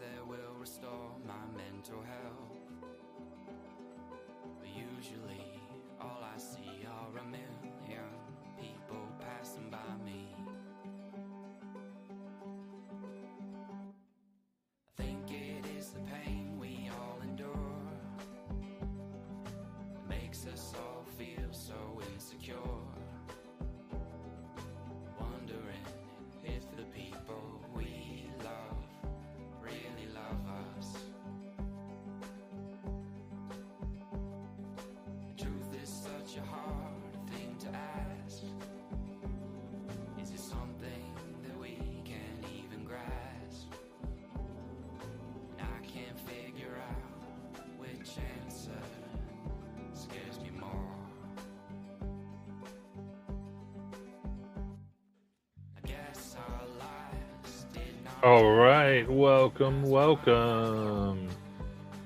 that will restore my mental health. But usually all I see are a million people passing by me. I think it is the pain we all endure that makes us all feel so insecure, wondering if the people we love really love us. The truth is such a hard thing to ask. Is it something that we can't even grasp? And I can't figure out which answer scares me more. I guess our lives did not. All right, welcome.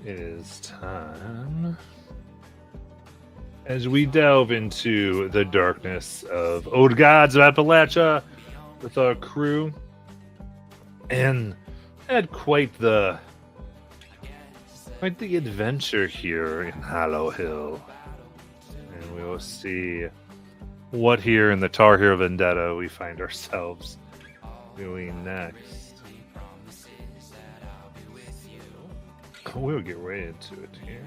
It is time as we delve into the darkness of Old Gods of Appalachia with our crew, and had quite the adventure here in Hollow Hill, and we will see what here in the Tarheel Vendetta we find ourselves doing next. We'll get right into it here.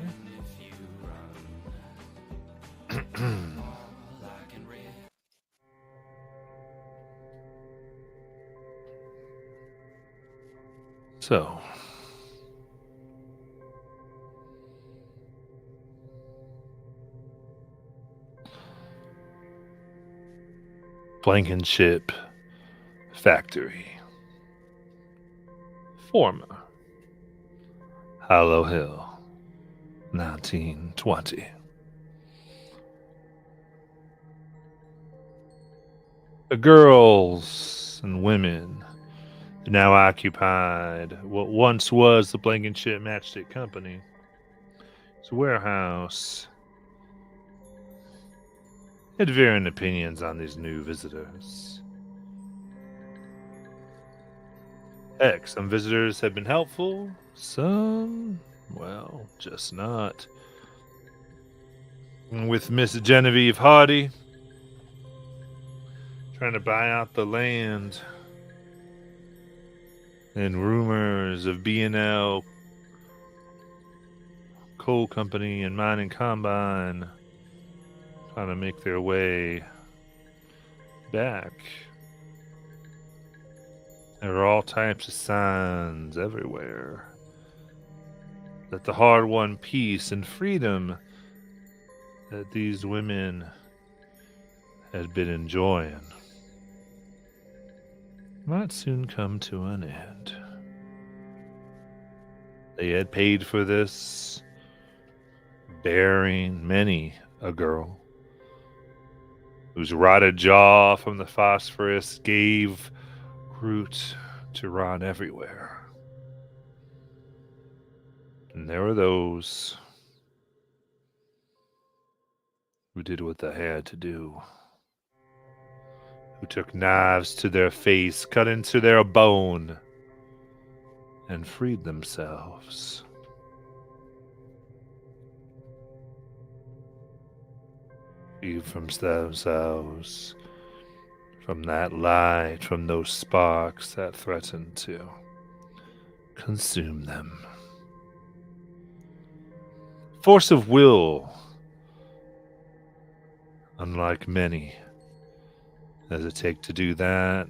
So, Blankenship Factory, former Hollow Hill, 1920. The girls and women now occupied what once was the Blankenship Matchstick Company. It's a warehouse. Had varying opinions on these new visitors. Heck, some visitors have been helpful, some, well, just not. With Miss Genevieve Hardy trying to buy out the land, and rumors of B&L Coal Company and Mining Combine trying to make their way back. There are all types of signs everywhere that the hard-won peace and freedom that these women had been enjoying might soon come to an end. They had paid for this, bearing many a girl whose rotted jaw from the phosphorus gave root to rot everywhere. And there were those who did what they had to do, who took knives to their face, cut into their bone, and freed themselves. Freed from themselves, from that light, from those sparks that threatened to consume them. Force of will, unlike many, does it take to do that,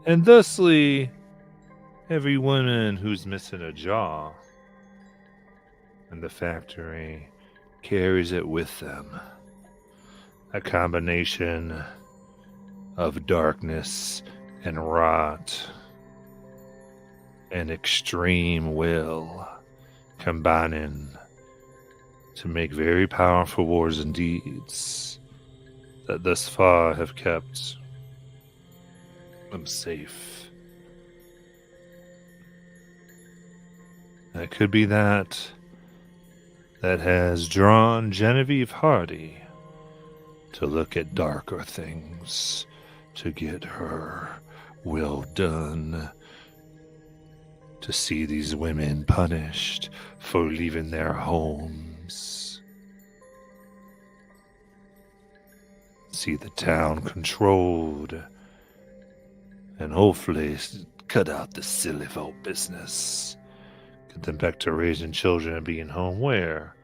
and thusly, every woman who's missing a jaw in the factory carries it with them. A combination of darkness and rot and extreme will combining to make very powerful wars and deeds that thus far have kept them safe. It could be that has drawn Genevieve Hardy to look at darker things, to get her will done, to see these women punished for leaving their homes. See the town controlled, and hopefully cut out the silly vote business. Get them back to raising children and being home where,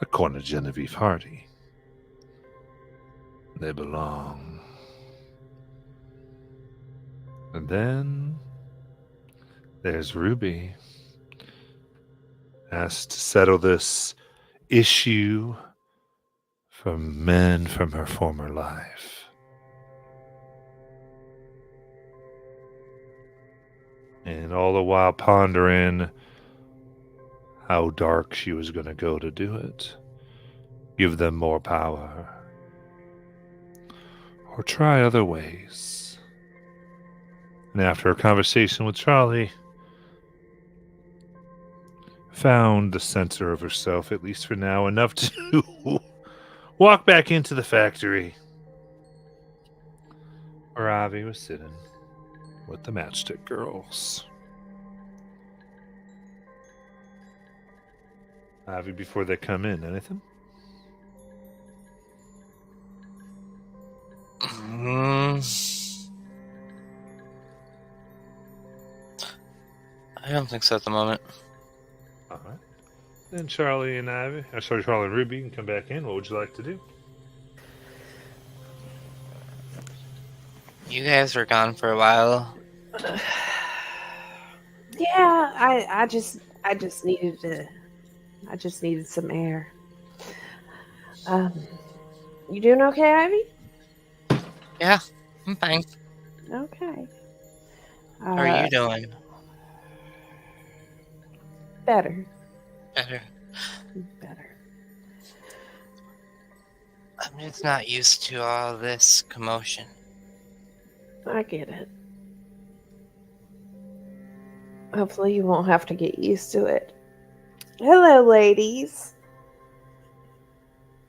according to Genevieve Hardy, they belong. And then there's Ruby, asked to settle this issue from men from her former life. And all the while pondering how dark she was going to go to do it. Give them more power. Or try other ways. And after a conversation with Charlie, found the center of herself, at least for now, enough to walk back into the factory where Avi was sitting with the Matchstick Girls. Avi, before they come in, anything? I don't think so at the moment. All right. Then Charlie and Charlie and Ruby can come back in. What would you like to do? You guys were gone for a while. Yeah, I just needed some air. You doing okay, Ivy? Yeah, I'm fine. Okay. How are you doing? Better. Better. Better. I'm just not used to all this commotion. I get it. Hopefully you won't have to get used to it. Hello, ladies.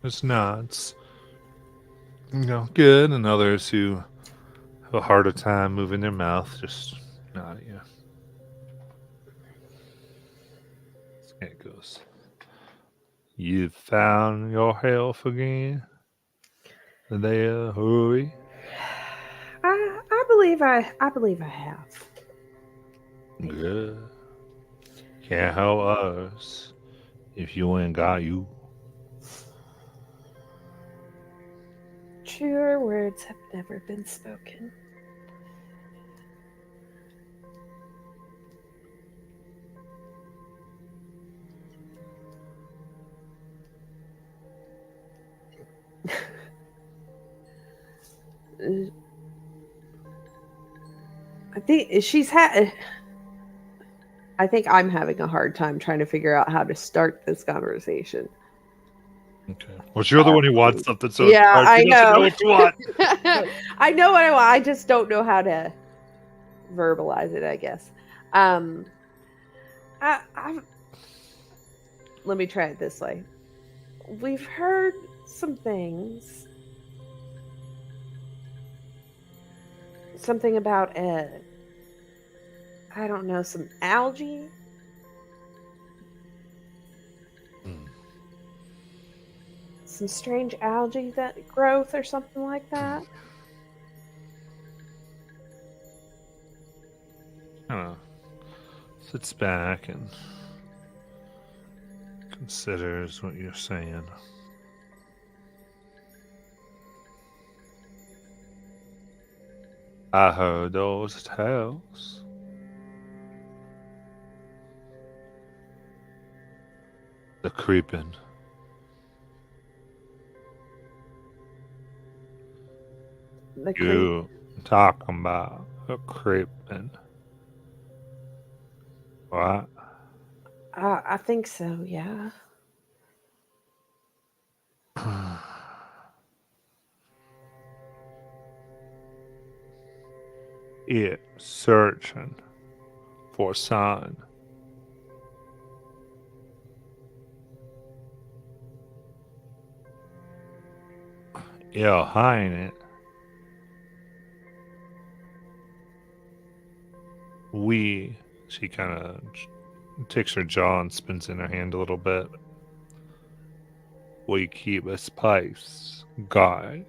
There's nods. Good, and others who have a harder time moving their mouth just nod at you. It goes. You found your health again? There, hurry. I believe I have. Good. Can't help us if you ain't got you. Truer words have never been spoken. I think I'm having a hard time trying to figure out how to start this conversation. Okay. Well, you're the one who wants something, so yeah, I know. What you want. I know what I want. I just don't know how to verbalize it, I guess. Let me try it this way. We've heard some things. Something about I don't know, some algae. Some strange algae growth or something like that. Sits back and considers what you're saying. I heard those tales. The creeping. You talking about the creeping? What? I think so, yeah. It searching for sign. Your Highness, we She kind of takes her jaw and spins in her hand a little bit. We keep a spice guide.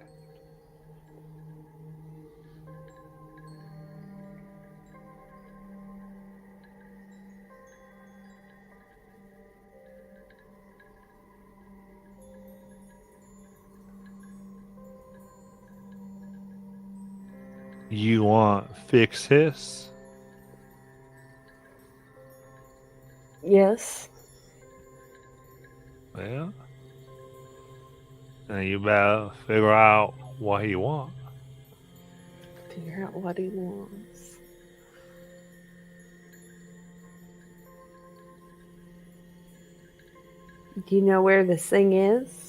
You want fix his? Yes. Well, then you better figure out what he wants. Figure out what he wants. Do you know where this thing is?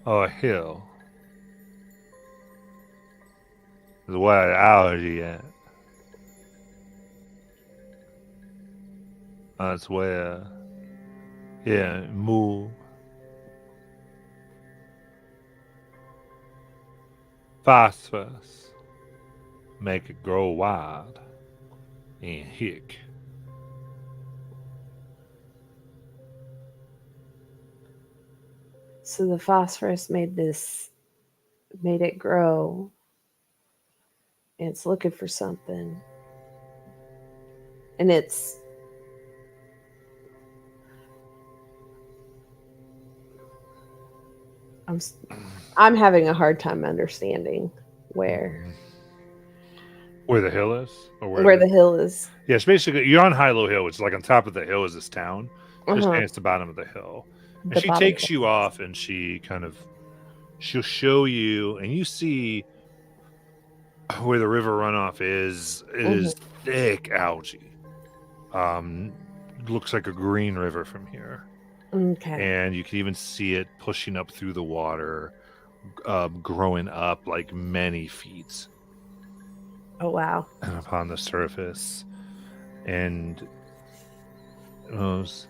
A hill. Is where the allergy at. That's where, yeah, move. Phosphorus. Make it grow wild. And hick. So the phosphorus made it grow. And it's looking for something. And I'm having a hard time understanding where Where the hill is? Or where the hill is. Yeah, it's basically, you're on Hilo Hill, which is like on top of the hill is this town. Just Uh-huh. it's the bottom of the hill. And The she bottom takes of you the- off and she'll show you, and you see where the river runoff is. It is thick algae. Looks like a green river from here. Okay. And you can even see it pushing up through the water, growing up like many feet Oh wow. upon the surface. And those,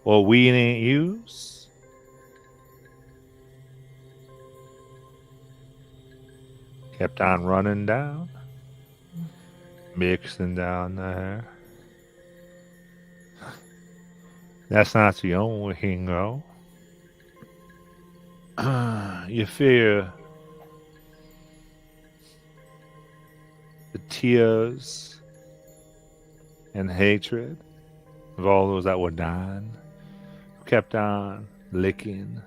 well, we ain't use. Kept on running down, mixing down there. That's not the only thing, though. You fear the tears and hatred of all those that were dying, who kept on licking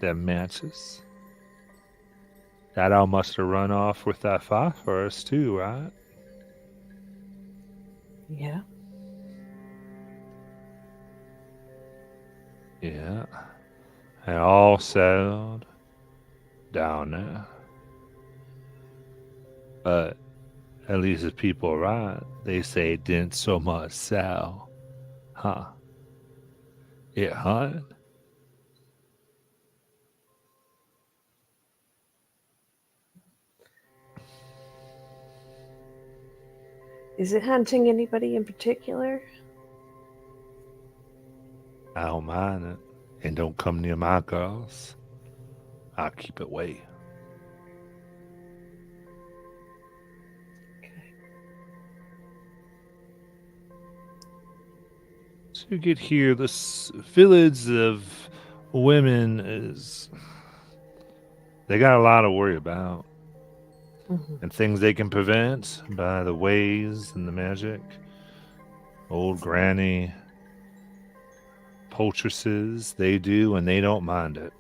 their matches. That all must have run off with that phosphorus too, right? Yeah. Yeah. They all settled down there. But at least the people right, they say it didn't so much sell. Huh? It hunted? Is it hunting anybody in particular? I don't mind it. And don't come near my girls. I'll keep it away. Okay. So you get here, this village of women is. They got a lot to worry about. And things they can prevent by the ways and the magic. Old granny poultresses, they do, and they don't mind it.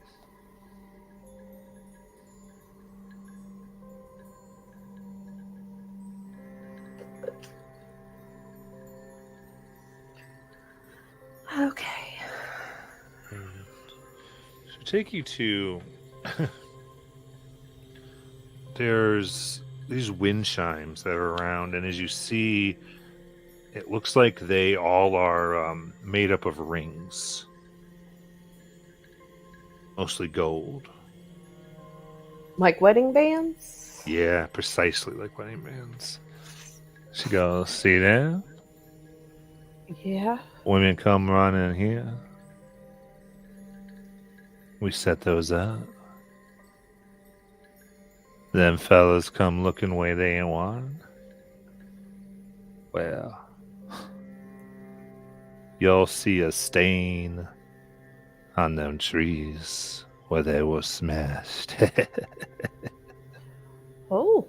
Okay. So take you to there's these wind chimes that are around, and as you see, it looks like they all are made up of rings, mostly gold. Like wedding bands? Yeah, precisely like wedding bands. She goes, see that? Yeah. Women come running here. We set those up. Them fellas come looking where they ain't want. Well, you'll see a stain on them trees where they were smashed. Oh.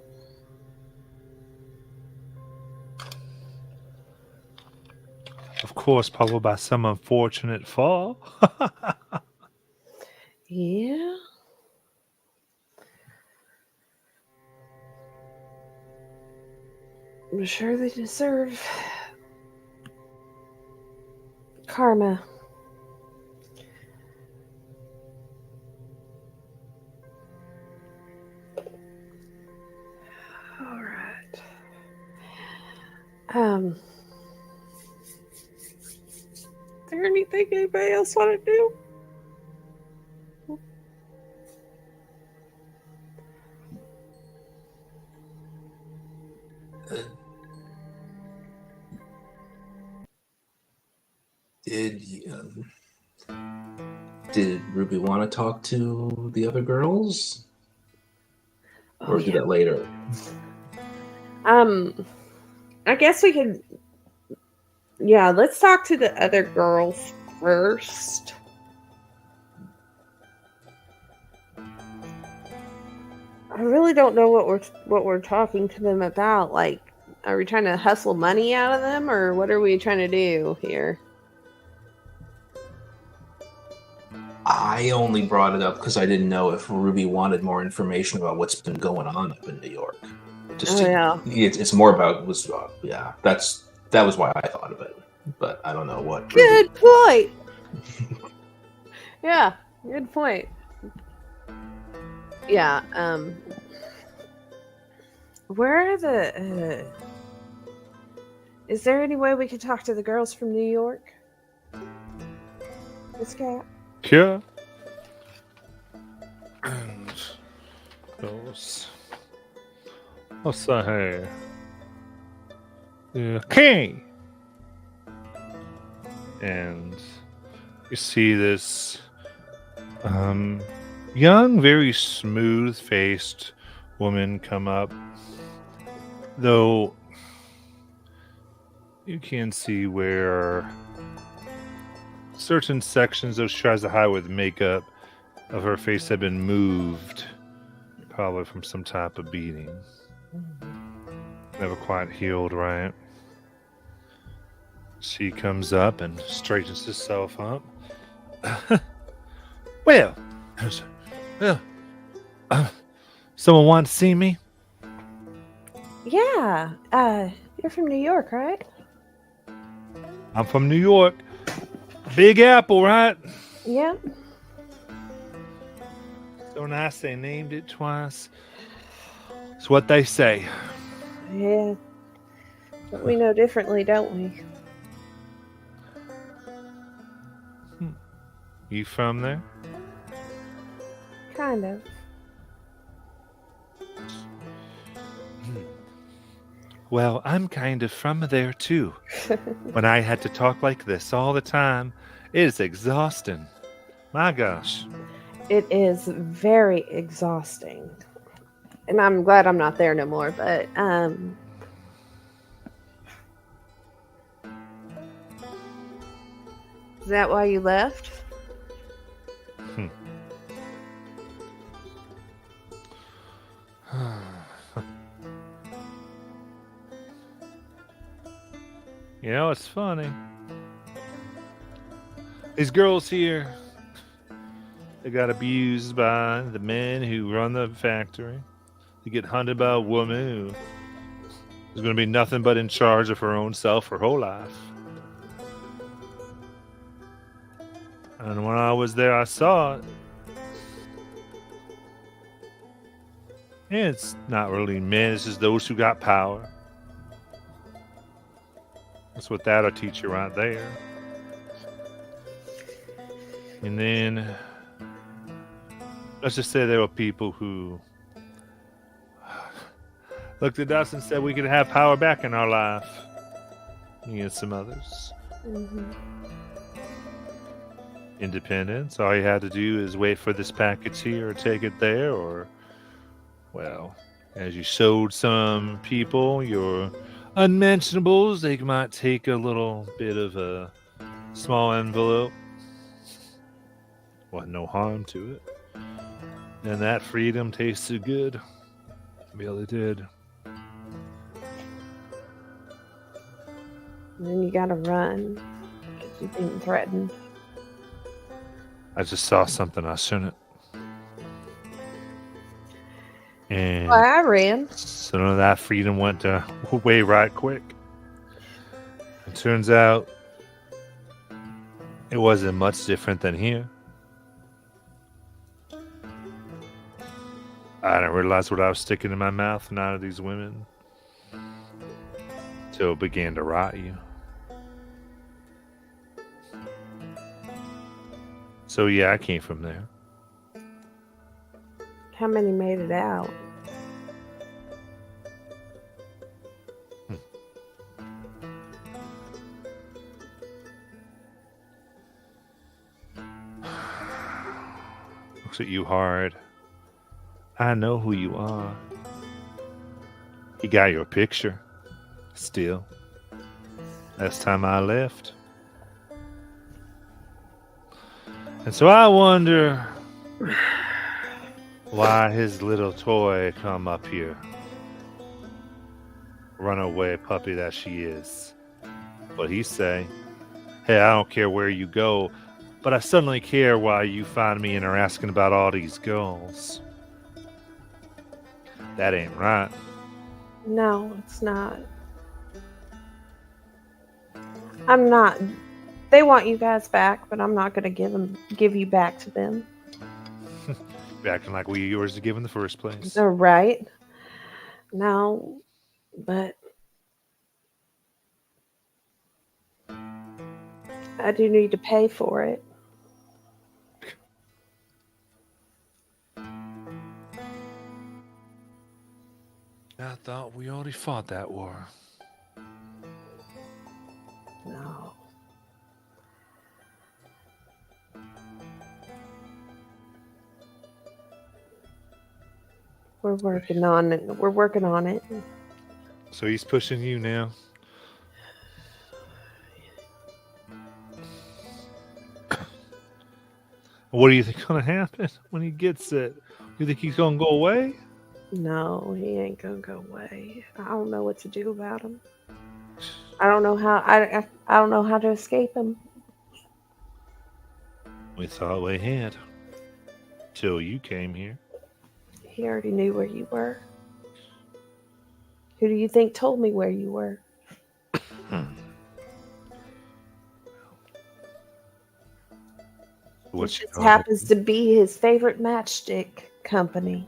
Of course, probably by some unfortunate fall. Yeah. I'm sure they deserve karma. All right. Is there anything anybody else want to do? Did Ruby want to talk to the other girls, or do yeah. that later? I guess we could. Yeah, let's talk to the other girls first. I really don't know what we're talking to them about. Like, are we trying to hustle money out of them, or what are we trying to do here? I only brought it up because I didn't know if Ruby wanted more information about what's been going on up in New York. Yeah. It's more about that was why I thought of it, but I don't know what. Good point. Yeah, good point. Yeah. Where are the? Is there any way we could talk to the girls from New York? This cat. Yeah. And those. What's say here? The king. And you see this young, very smooth-faced woman come up. Though you can see where certain sections of she tries to hide with makeup of her face have been moved, probably from some type of beating. Never quite healed, right? She comes up and straightens herself up. Well, someone want to see me? Yeah. You're from New York, right? I'm from New York. Big Apple, right? Yep. So nice they named it twice. It's what they say. Yeah. But we know differently, don't we? You from there? Kind of. Well, I'm kind of from there too. When I had to talk like this all the time, it is exhausting. My gosh. It is very exhausting. And I'm glad I'm not there no more, but is that why you left? You know, it's funny. These girls here, they got abused by the men who run the factory. They get hunted by a woman who is going to be nothing but in charge of her own self her whole life. And when I was there, I saw it. And it's not really men, it's just those who got power. That's what that'll teach you right there. And then, let's just say there were people who looked at us and said we could have power back in our life. Me and some others. Mm-hmm. Independence. All you had to do is wait for this package here or take it there, or, well, as you showed some people your unmentionables, they might take a little bit of a small envelope. Well, no harm to it. And that freedom tasted good. Really did. And then you gotta run because you've been threatened. I just saw something I shouldn't. And Well, I ran. some of that freedom went away right quick. It turns out it wasn't much different than here. I didn't realize what I was sticking in my mouth and out of these women till it began to rot you. So yeah, I came from there. How many made it out? Looks at you hard. I know who you are. He got your picture. Still. Last time I left. And so I wonder why his little toy come up here. Runaway puppy that she is. But he say, hey, I don't care where you go, but I suddenly care why you find me and are asking about all these girls. That ain't right. No, it's not. I'm not. They want you guys back, but I'm not going to give you back to them. You're acting like we were yours to give in the first place. All right. No, but I do need to pay for it. I thought we already fought that war. No. We're working on it. We're working on it. So he's pushing you now. What do you think gonna happen when he gets it? You think he's gonna go away? No, he ain't gonna go away. I don't know what to do about him. I don't know how. I don't know how to escape him. We thought we had. Till you came here. He already knew where you were. Who do you think told me where you were? What It just happens to be his favorite matchstick company.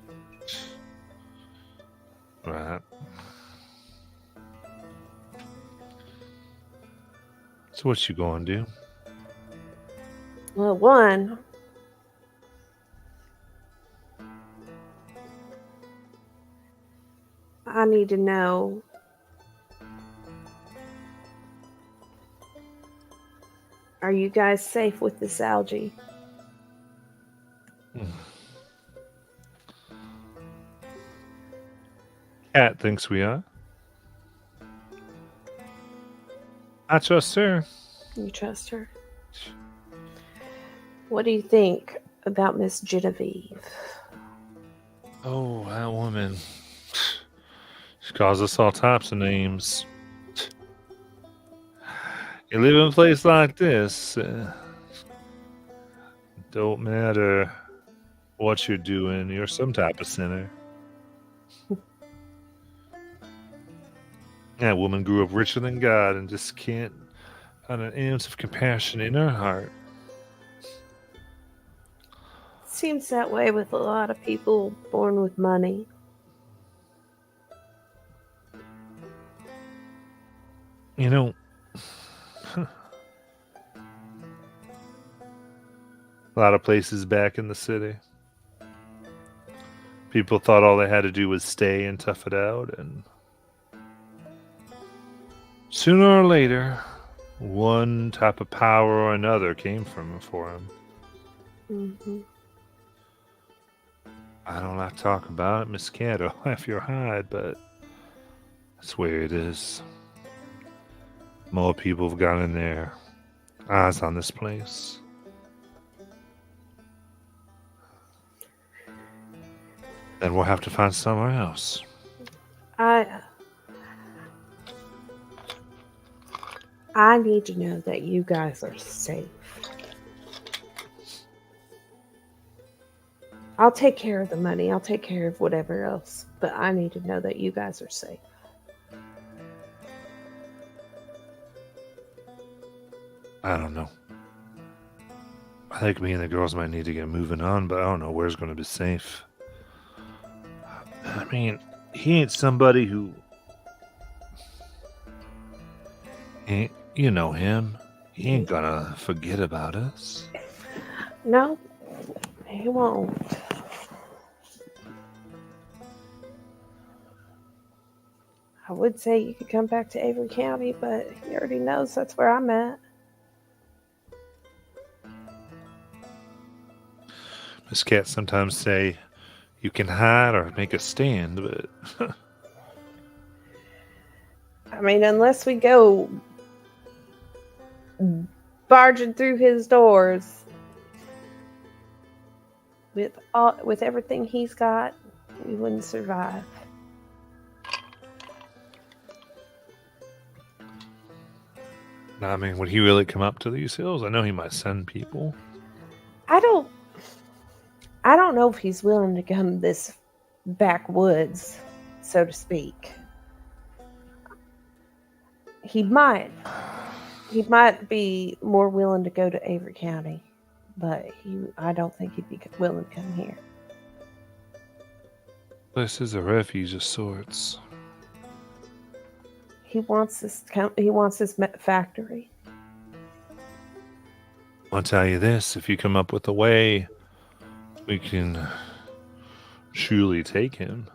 Right. So what you gonna do? Well, one, I need to know are you guys safe with this algae? Cat thinks we are. I trust her. You trust her? What do you think about Miss Genevieve? Oh, that woman. She calls us all types of names. You live in a place like this. Don't matter what you're doing. You're some type of sinner. That woman grew up richer than God and just can't find an ounce of compassion in her heart. Seems that way with a lot of people born with money. You know, a lot of places back in the city, people thought all they had to do was stay and tough it out, and sooner or later, one type of power or another came from for him. Mm-hmm. I don't like to talk about it, Miss Cat, or laugh your hide, but that's where it is. More people have gotten their eyes on this place. Then we'll have to find somewhere else. I need to know that you guys are safe. I'll take care of the money. I'll take care of whatever else. But I need to know that you guys are safe. I don't know. I think me and the girls might need to get moving on, but I don't know where's going to be safe. I mean, he ain't somebody who... You know him. He ain't gonna forget about us. No, he won't. I would say you could come back to Avery County, but he already knows that's where I'm at. Miss Cat sometimes say you can hide or make a stand, but I mean, unless we go barging through his doors with everything he's got, we wouldn't survive. I mean, would he really come up to these hills? I know he might send people. I don't know if he's willing to come this backwoods, so to speak. He might be more willing to go to Avery County, but I don't think he'd be willing to come here. This is a refuge of sorts. He wants this factory. I'll tell you this, if you come up with a way, we can surely take him.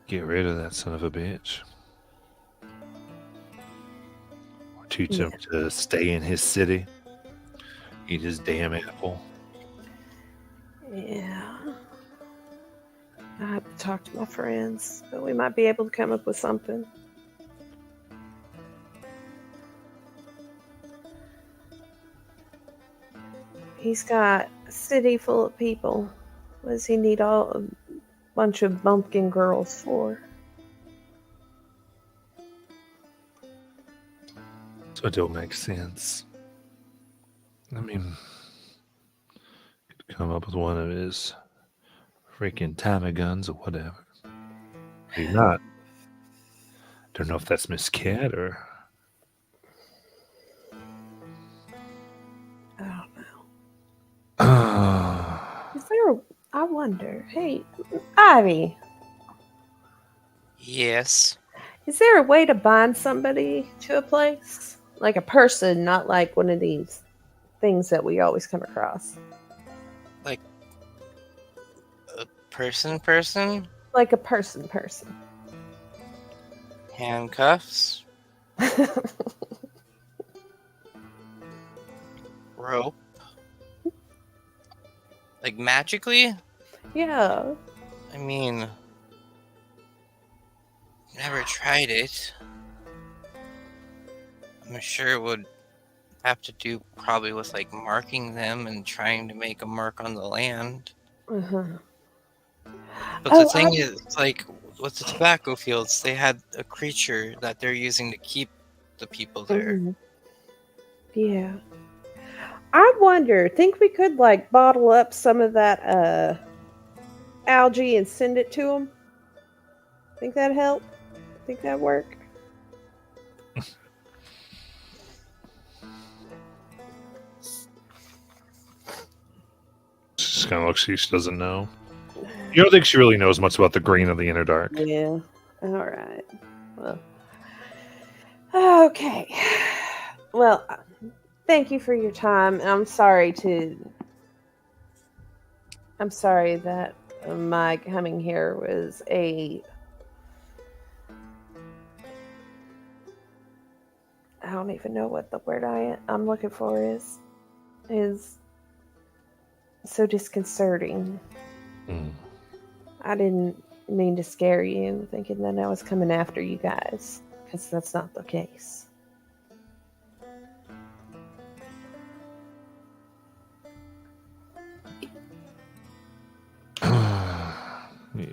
Get rid of that son of a bitch. Or teach him to stay in his city. Eat his damn apple. Yeah. I have to talk to my friends, but we might be able to come up with something. He's got a city full of people. What does he need a bunch of bumpkin girls for? So it don't make sense. I mean, could come up with one of his freaking Tommy guns or whatever. Maybe not. Don't know if that's Miss Cat or... I don't know. Is there I wonder, hey, Ivy, Yes. is there a way to bind somebody to a place? Like a person, not like one of these things that we always come across. Like a person? Like a person. Handcuffs? Rope? Like magically? Yeah. I mean, never tried it. I'm sure it would have to do probably with like marking them and trying to make a mark on the land. Uh-huh. But the thing is, it's like with the tobacco fields, they had a creature that they're using to keep the people there. Mhm. Yeah. I wonder, think we could like bottle up some of that algae and send it to them? Think that'd help? Think that'd work? She just kind of looks like she doesn't know. You don't think she really knows much about the green of the inner dark? Yeah. All right. Well. Okay. Well, thank you for your time. I'm sorry that my coming here was a I don't even know what the word I'm looking for is so disconcerting. Mm. I didn't mean to scare you, thinking that I was coming after you guys, because that's not the case. Yeah.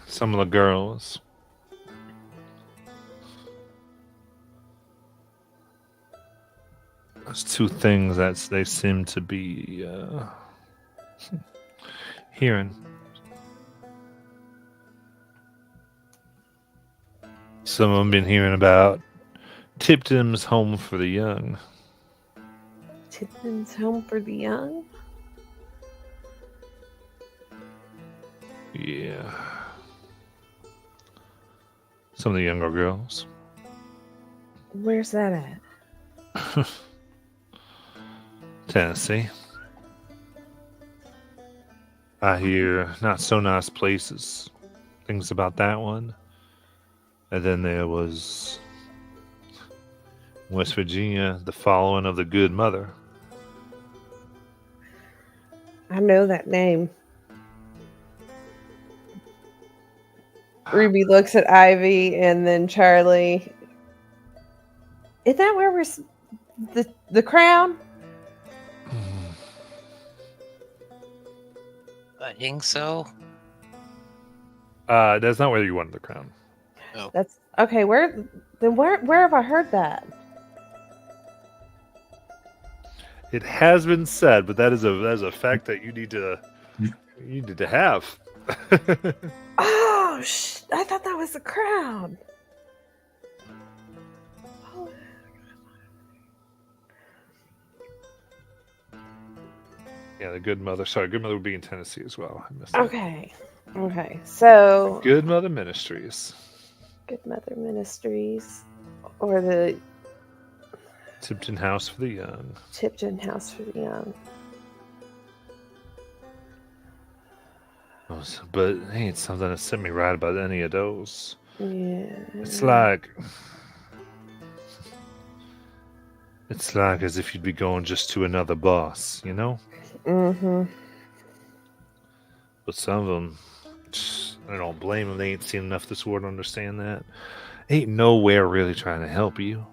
Some of the girls. There's two things that they seem to be hearing. Some of them been hearing about Tipton's Home for the Young. Tipton's Home for the Young? Yeah. Some of the younger girls. Where's that at? Tennessee. I hear not so nice places. Things about that one. And then there was West Virginia, the following of the Good Mother. I know that name. Ruby looks at Ivy and then Charlie. Is that where we're the crown? I think so. That's not where you wanted the crown. Oh. That's okay. Where have I heard that? It has been said, but that is a fact that you need to have. Oh, I thought that was the crown. Oh. Yeah, the Good Mother. Sorry, Good Mother would be in Tennessee as well. I missed that. Okay. So Good Mother Ministries. Good Mother Ministries, or the Tipton House for the Young. Tipton House for the Young. But it ain't something that set me right about any of those. Yeah. It's like as if you'd be going just to another boss, you know? Mm-hmm. But some of them, I don't blame them. They ain't seen enough this war to understand that. Ain't nowhere really trying to help you.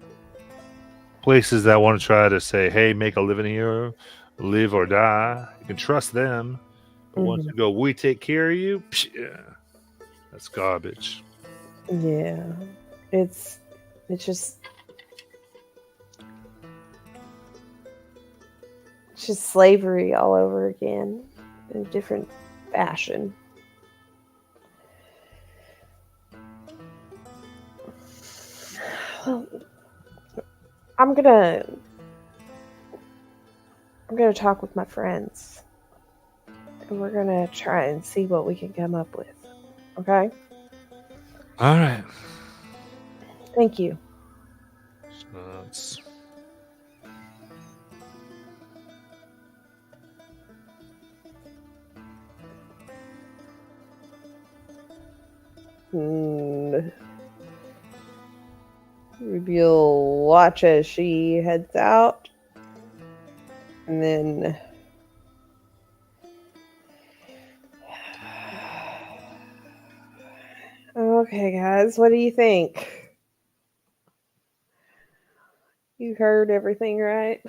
Places that want to try to say, hey, make a living here, live or die. You can trust them. But once you go, we take care of you, yeah, that's garbage. Yeah. It's just slavery all over again in a different fashion. Well, I'm gonna talk with my friends, and we're gonna try and see what we can come up with. Okay? All right. Thank you. That's... Ruby will watch as she heads out, and then okay, guys, what do you think? You heard everything, right?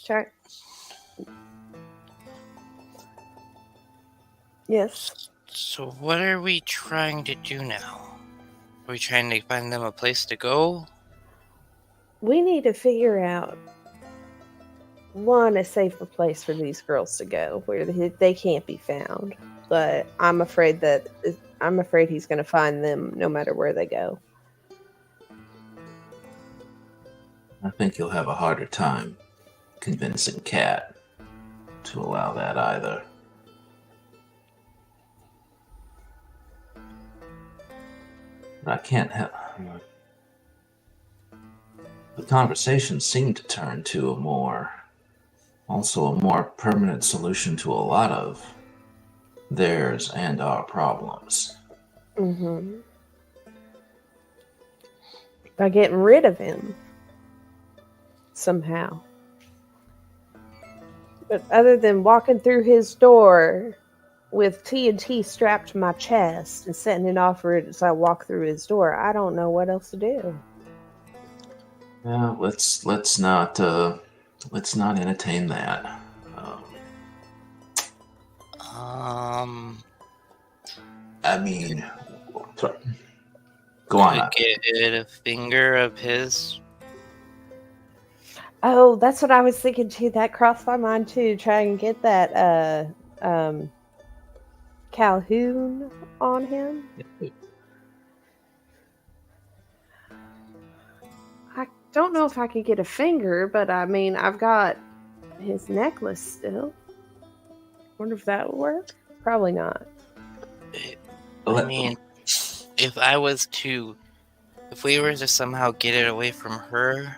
Check. Yes. So what are we trying to do now? Are we trying to find them a place to go? We need to figure out a safer place for these girls to go where they can't be found. But I'm afraid he's going to find them no matter where they go. I think you'll have a harder time convincing Kat to allow that either. But I can't help. the conversation seemed to turn to a more permanent solution to a lot of theirs and our problems. Mm-hmm. By getting rid of him somehow. But other than walking through his door with TNT strapped to my chest and setting it off for it as I walk through his door, I don't know what else to do. Yeah, let's not entertain that. I mean, sorry. Go on. Get a finger of his. Oh, that's what I was thinking too. That crossed my mind too. Try and get that Calhoun on him. I don't know if I could get a finger, but I mean, I've got his necklace still. Wonder if that would work. Probably not. I mean, if we were to somehow get it away from her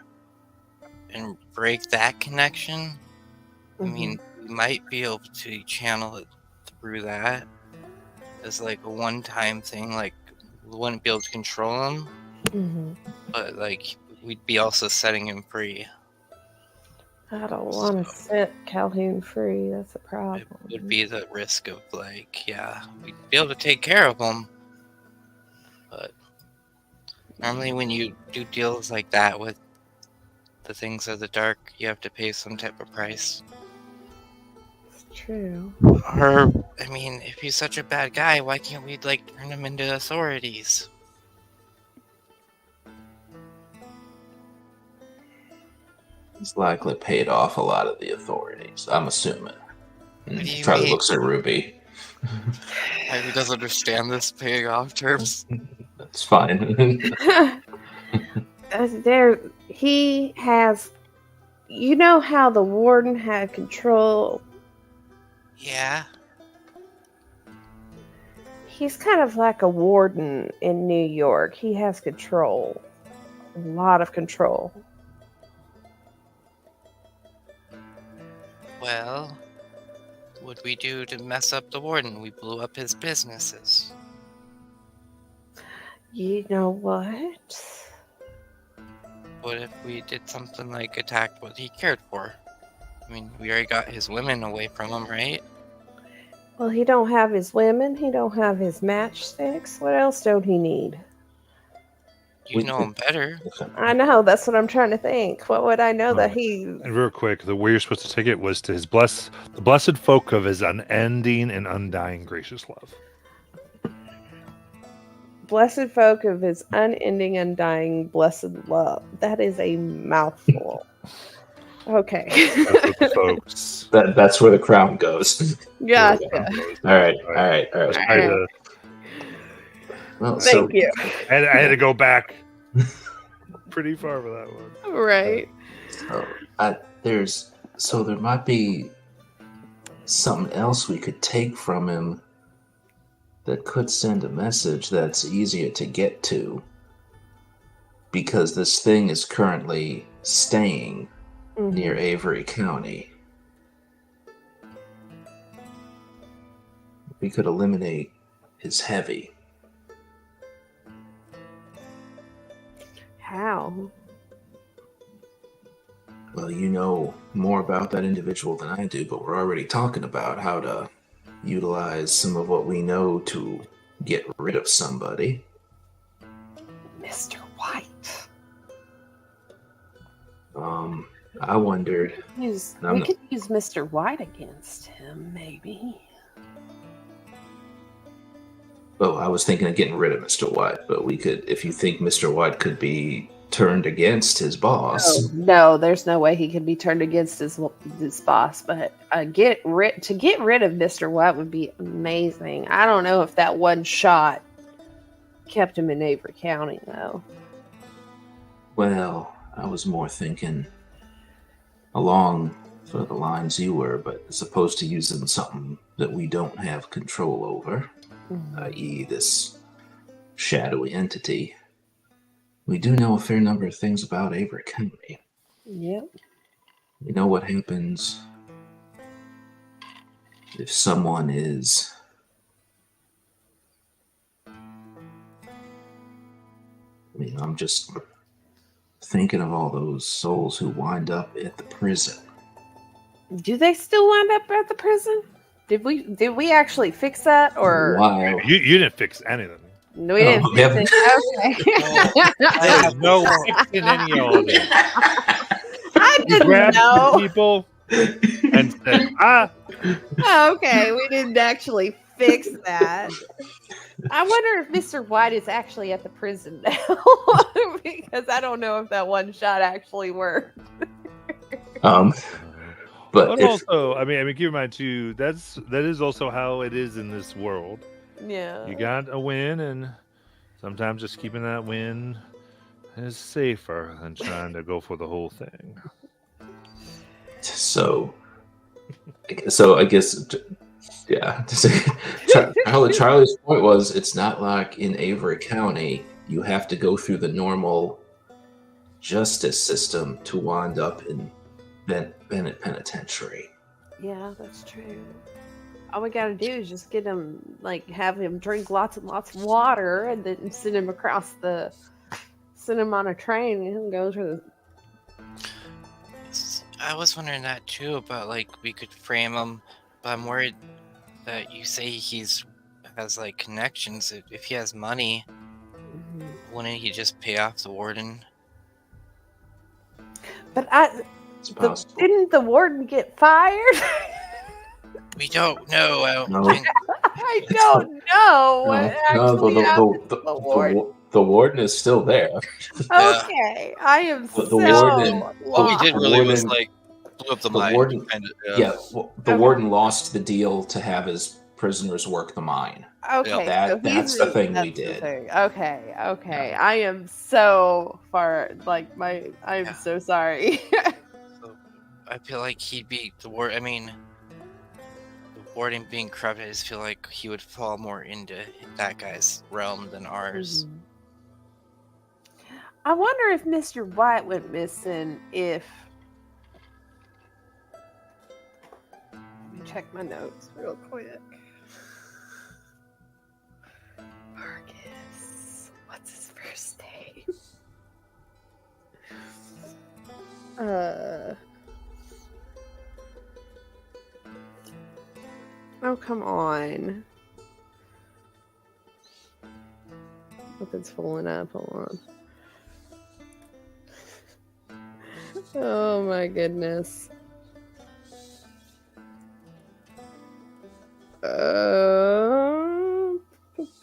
and break that connection, I mean, we might be able to channel it through that as like a one-time thing. Like, we wouldn't be able to control him, but like, we'd be also setting him free. I don't want to set Calhoun free. That's a problem. It would be the risk of like, yeah, we'd be able to take care of him, but normally when you do deals like that with the things of the dark, you have to pay some type of price. It's true. Or, I mean, if he's such a bad guy, why can't we like turn him into authorities? He's likely paid off a lot of the authorities, I'm assuming. What do you Charlie mean? looks at Ruby. He doesn't understand this paying off terms. That's fine. He has. You know how the warden had control? Yeah. He's kind of like a warden in New York. He has control. A lot of control. Well, what would we do to mess up the warden? We blew up his businesses. You know what? What if we did something like attacked what he cared for? I mean, we already got his women away from him, right? Well, he don't have his women. He don't have his matchsticks. What else don't he need? You know him better. I know. That's what I'm trying to think. What would I know that Right. he... And real quick, the way you're supposed to take it was to the blessed folk of his unending and undying gracious love. Blessed folk of his unending, undying, blessed love. That is a mouthful. Okay. That's what the folks. That's where the crown goes. Gotcha. All right. Well, Thank you. I had to go back pretty far for that one. Right. So there might be something else we could take from him that could send a message that's easier to get to, because this thing is currently staying near Avery County. We could eliminate his heavy. How? Well, you know more about that individual than I do, but we're already talking about how to utilize some of what we know to get rid of somebody. Mr. White. I wondered. We could use Mr. White against him, maybe. Oh, I was thinking of getting rid of Mr. White, but we could, if you think Mr. White could be turned against his boss. Oh, no, there's no way he could be turned against his boss. But to get rid of Mr. White would be amazing. I don't know if that one shot kept him in Avery County, though. Well, I was more thinking along sort of the lines you were, but as opposed to using something that we don't have control over, i.e. this shadowy entity, We do know a fair number of things about Avery County. Yep. We know what happens if someone is I'm just thinking of all those souls who wind up at the prison. Do they still wind up at the prison? Did we actually fix that, or Wow. You didn't fix anything. no, we didn't we fix haven't- it? Okay. There's no fixing any of it. I You didn't grabbed the know. people and said, Okay, we didn't actually fix that. I wonder if Mr. White is actually at the prison now, because I don't know if that one shot actually worked. But also, I mean, keep in mind too. That is also how it is in this world. Yeah. You got a win, and sometimes just keeping that win is safer than trying to go for the whole thing. So I guess, yeah. Charlie's point was, it's not like in Avery County you have to go through the normal justice system to wind up in Bennett Penitentiary. Yeah, that's true. All we gotta do is just get him, have him drink lots and lots of water, and then send him on a train, and he'll go through I was wondering that too, about we could frame him, but I'm worried that you say has connections. If he has money, wouldn't he just pay off the warden? But It's possible. didn't the warden get fired? We don't know. I don't No. think. I don't know what actually happened to the warden. The warden is still there. Okay, I am The so warden- What we lost. did The really was warden- blew up the the mine. warden- Yeah. The warden lost the deal to have his prisoners work the mine. Okay, That- so that's he's the thing we that's the did. thing. Okay. I am so far. I'm Yeah. so sorry. So I feel like he'd be the warden. I mean, the warden being corrupt, I just feel like he would fall more into that guy's realm than ours. Mhm. I wonder if Mr. White went missing. Let me check my notes real quick. Marcus. What's his first name? Oh, come on. Nothing's pulling up. Hold on. Oh my goodness.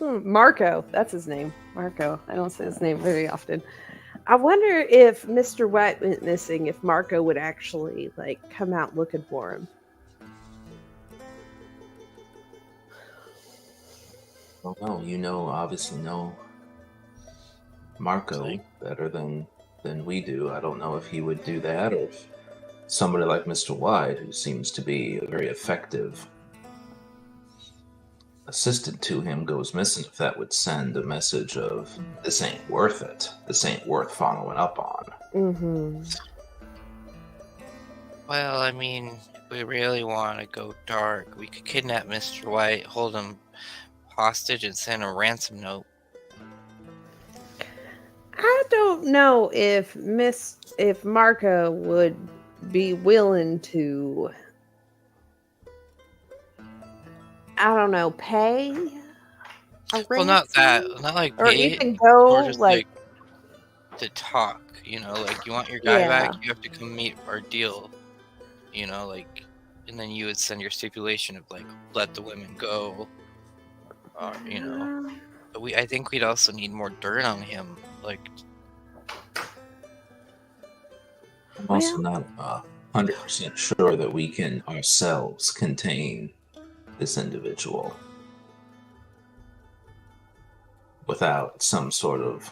Marco. That's his name. Marco. I don't say his name very often. I wonder if Mr. White went missing, if Marco would actually come out looking for him. Well, no, obviously know Marco better than we do. I don't know if he would do that, or if somebody like Mr. White, who seems to be a very effective assistant to him, goes missing, if that would send a message of, this ain't worth it. This ain't worth following up on. Mm-hmm. Well, I mean, if we really want to go dark, we could kidnap Mr. White, hold him hostage, and send a ransom note. I don't know if Marco would be willing to, I don't know, pay a Well, not that. ransom? Not like Or pay, even go or just to talk. You want your guy back, you have to come meet our deal. And then you would send your stipulation of let the women go. But I think we'd also need more dirt on him. I'm also not 100% sure that we can ourselves contain this individual without some sort of...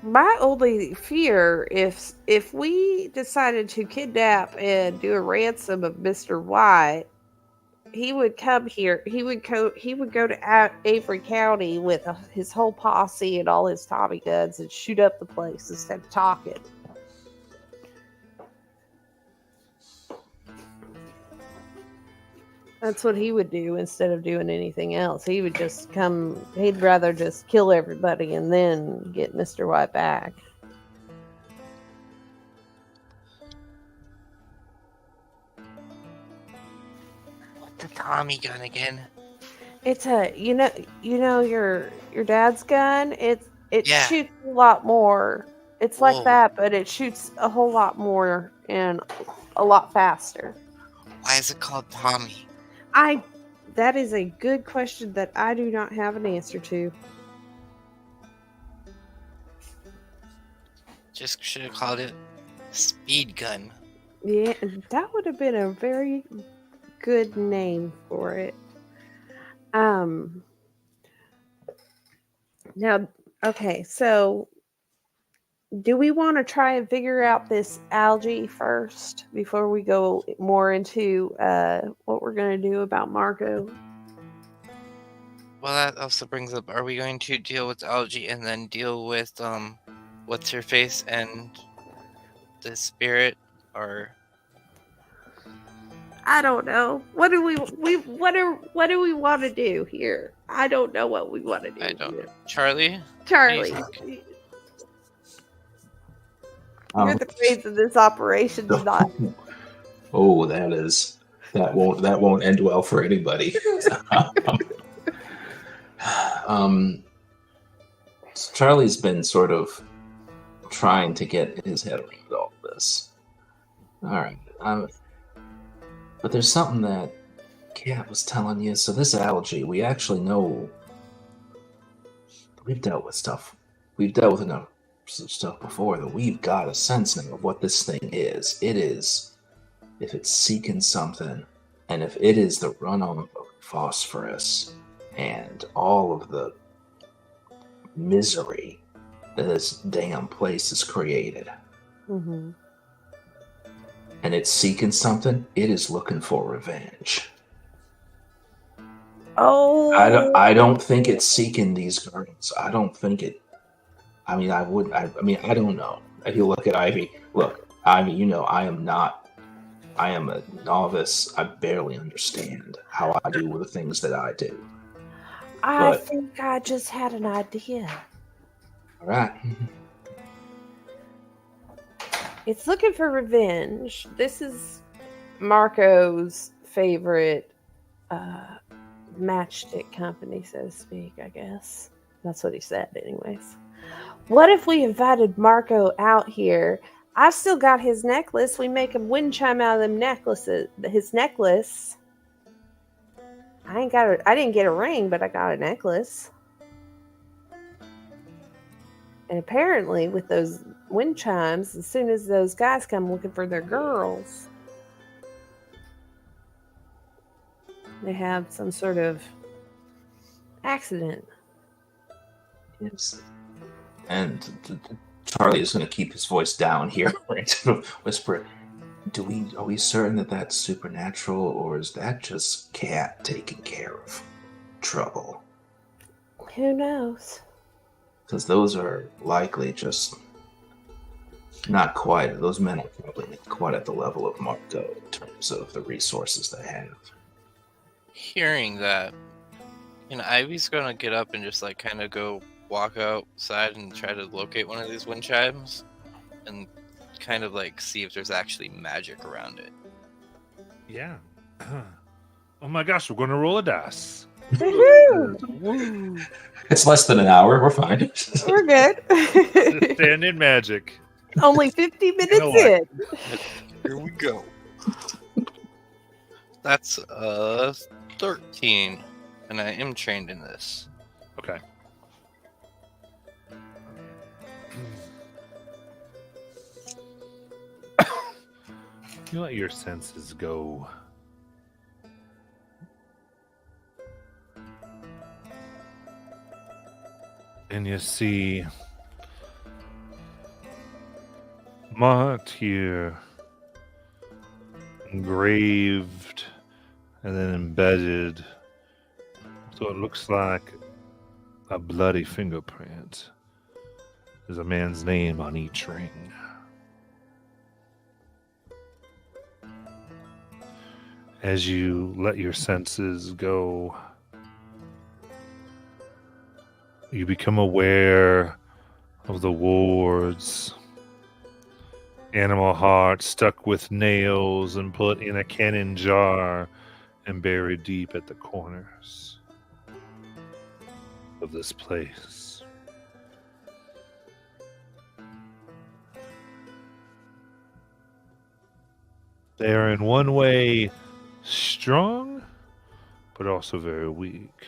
My only fear, if we decided to kidnap and do a ransom of Mr. White, he would come here. He would go to Avery County with his whole posse and all his Tommy guns and shoot up the place instead of talking. That's what he would do instead of doing anything else. He would just come. He'd rather just kill everybody and then get Mr. White back. The Tommy gun again. It's a you know your dad's gun. It Yeah. shoots a lot more. It's like Whoa. that, but it shoots a whole lot more and a lot faster. Why is it called Tommy? That is a good question that I do not have an answer to. Just should have called it Speed Gun. Yeah, that would have been a very good name for it. Now, okay, so do we want to try and figure out this algae first before we go more into what we're going to do about Marco? Well, that also brings up, are we going to deal with algae and then deal with what's her face and the spirit, or I don't know. What do we want to do here? I don't know what we want to do. I don't here. know. Charlie? Charlie, What do you you're the brains of this operation, not. Oh, that won't end well for anybody. Charlie's been sort of trying to get his head around all this. All right, but there's something that Kat was telling you. So this algae, we actually know. We've dealt with stuff. We've dealt with enough stuff before that we've got a sense now of what this thing is. It is, if it's seeking something, and if it is the run-on of phosphorus and all of the misery that this damn place has created, Mm-hmm. and it's seeking something, it is looking for revenge. Oh, I don't think it's seeking these girls. I don't think it. I mean, I don't know. If you look at Ivy, Ivy, I am a novice. I barely understand how I do the things that I do. I think I just had an idea. All right. It's looking for revenge. This is Marco's favorite matchstick company, so to speak, I guess. That's what he said, anyways. What if we invited Marco out here? I've still got his necklace. We make a wind chime out of them necklaces. His necklace. I didn't get a ring, but I got a necklace. And apparently, with those wind chimes, as soon as those guys come looking for their girls, they have some sort of accident. Yes. And Charlie is going to keep his voice down here, right? To whisper, are we certain that that's supernatural, or is that just Cat taking care of trouble? Who knows? Because those are likely just not quite. Those men are probably not quite at the level of Marco in terms of the resources they have. Hearing that, Ivy's gonna get up and just kind of go walk outside and try to locate one of these wind chimes and kind of see if there's actually magic around it. Yeah. Oh my gosh, we're going to roll a dice. Woo-hoo! It's less than an hour. We're fine. We're good. Stand in magic. Only 50 minutes know what? in. Here we go. That's 13, and I am trained in this. Okay. You let your senses go. And you see Mott here, engraved and then embedded with what looks like a bloody fingerprint. There's a man's name on each ring. As you let your senses go, you become aware of the wards. Animal heart stuck with nails and put in a cannon jar and buried deep at the corners of this place. They are in one way strong, but also very weak.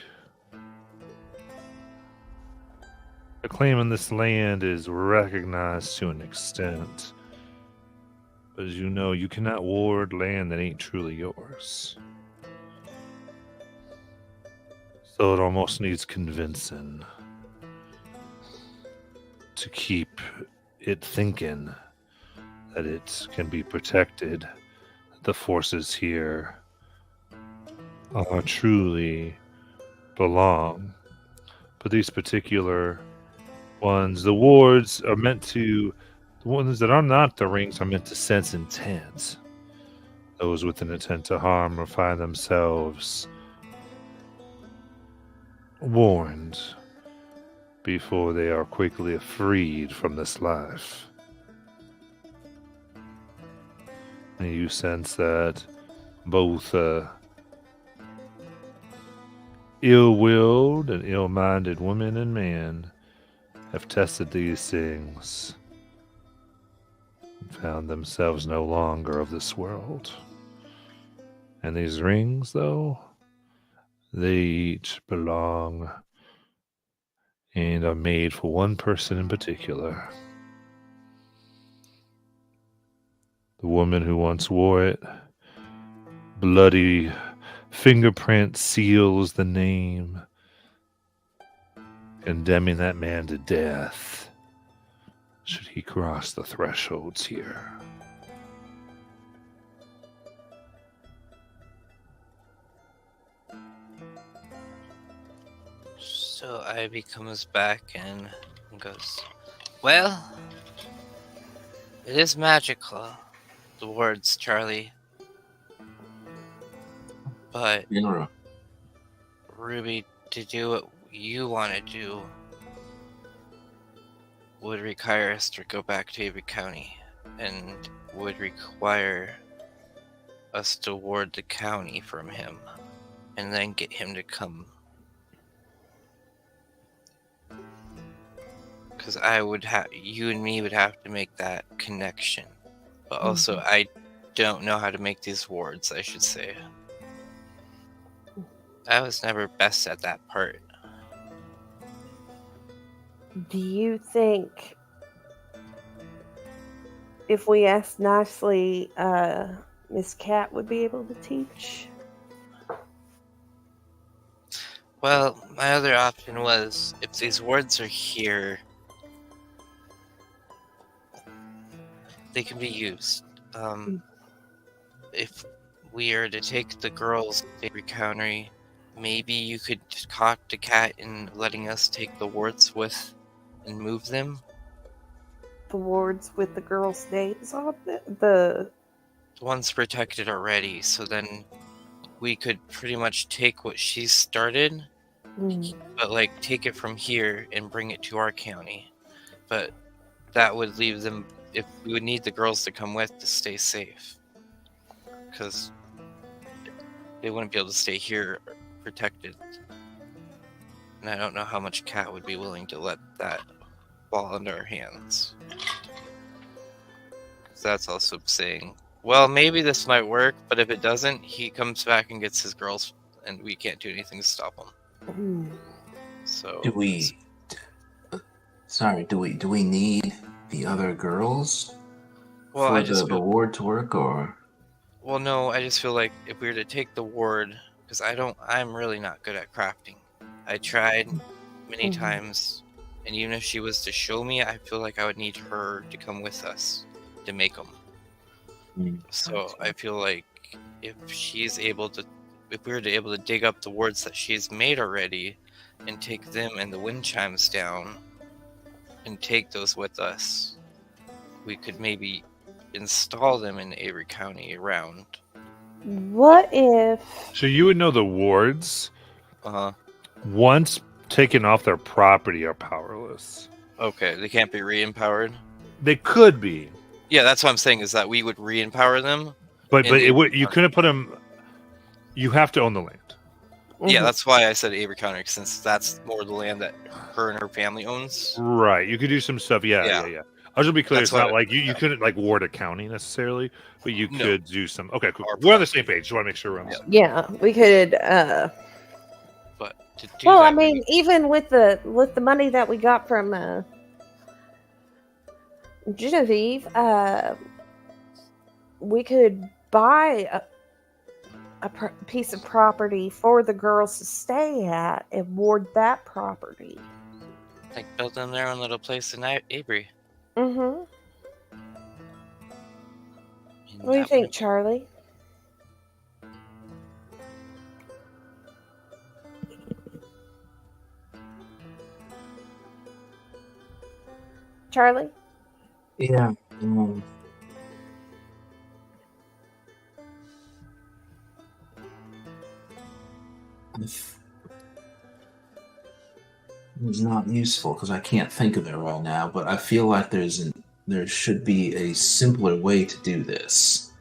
The claim on this land is recognized to an extent. But as you know, you cannot ward land that ain't truly yours. So it almost needs convincing to keep it thinking that it can be protected, that the forces here truly belong. But these particular ones, the wards are meant to, the ones that are not the rings are meant to sense intent. Those with an intent to harm or find themselves warned before they are quickly freed from this life. And you sense that both ill-willed and ill-minded women and men have tested these things and found themselves no longer of this world. And these rings, though, they each belong and are made for one person in particular. The woman who once wore it, bloody fingerprint seals the name, condemning that man to death should he cross the thresholds here. So Ivy comes back and goes, well, it is magical, the words, Charlie. But Inra. Ruby, to do what you want to do would require us to go back to Avery County and would require us to ward the county from him and then get him to come. Because you and me would have to make that connection. But also, I don't know how to make these wards, I should say. I was never best at that part. Do you think if we asked nicely, Miss Cat would be able to teach? Well, my other option was, if these wards are here, they can be used. If we are to take the girls to Avery County, maybe you could talk to Cat in letting us take the wards with and move them. The wards with the girls' names on it? The one's protected already, so then we could pretty much take what she's started, but like take it from here and bring it to our county. But that would leave them, if we would need the girls to come with to stay safe, because they wouldn't be able to stay here protected. And I don't know how much Cat would be willing to let that fall into our hands. That's also saying, well, maybe this might work, but if it doesn't, he comes back and gets his girls, and we can't do anything to stop him. So Do we need the other girls for the ward to work, or? Well, no, I just feel like if we were to take the ward, because I'm really not good at crafting. I tried many times, and even if she was to show me, I feel like I would need her to come with us to make them. So I feel like if she's able to if we were to able to dig up the wards that she's made already and take them and the wind chimes down and take those with us, we could maybe install them in Avery County around. What if? So you would know the wards, Uh-huh. once taken off their property, are powerless. Okay, they can't be re-empowered? They could be, Yeah, that's what I'm saying, is that we would re-empower them. but In it would. Avery You County. couldn't put them. You have to own the land. Yeah, Mhm. that's why I said Avery County, since that's more the land that her and her family owns. Right. You could do some stuff. Yeah. Yeah. I was gonna be clear. That's It's not what- like you couldn't like ward a county necessarily, but you No. could do some. Okay, cool. Our We're on the same page. Just want to make sure we're on. the Yeah. same- Yeah, we could. But to do Well, that, I mean, even with the money that we got from Genevieve, we could buy a piece of property for the girls to stay at and ward that property. like build them their own little place in Avery. Mm-hmm. And What do you that think, would- Charlie? Charlie? Yeah. It's not useful because I can't think of it right now, but I feel like there should be a simpler way to do this.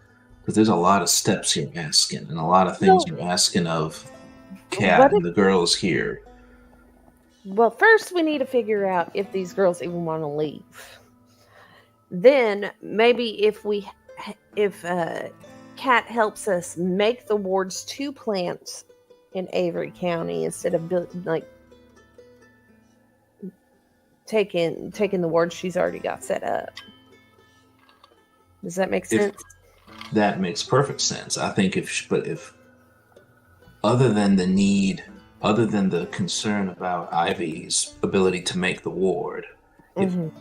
Because there's a lot of steps you're asking, and a lot of things you're asking of Kat What and the girls here. Well, first we need to figure out if these girls even want to leave. Then maybe if Kat helps us make the wards 2 plants in Avery County instead of taking the wards she's already got set up. Does that make sense? That makes perfect sense. I think if other than the concern about Ivy's ability to make the ward, Mhm.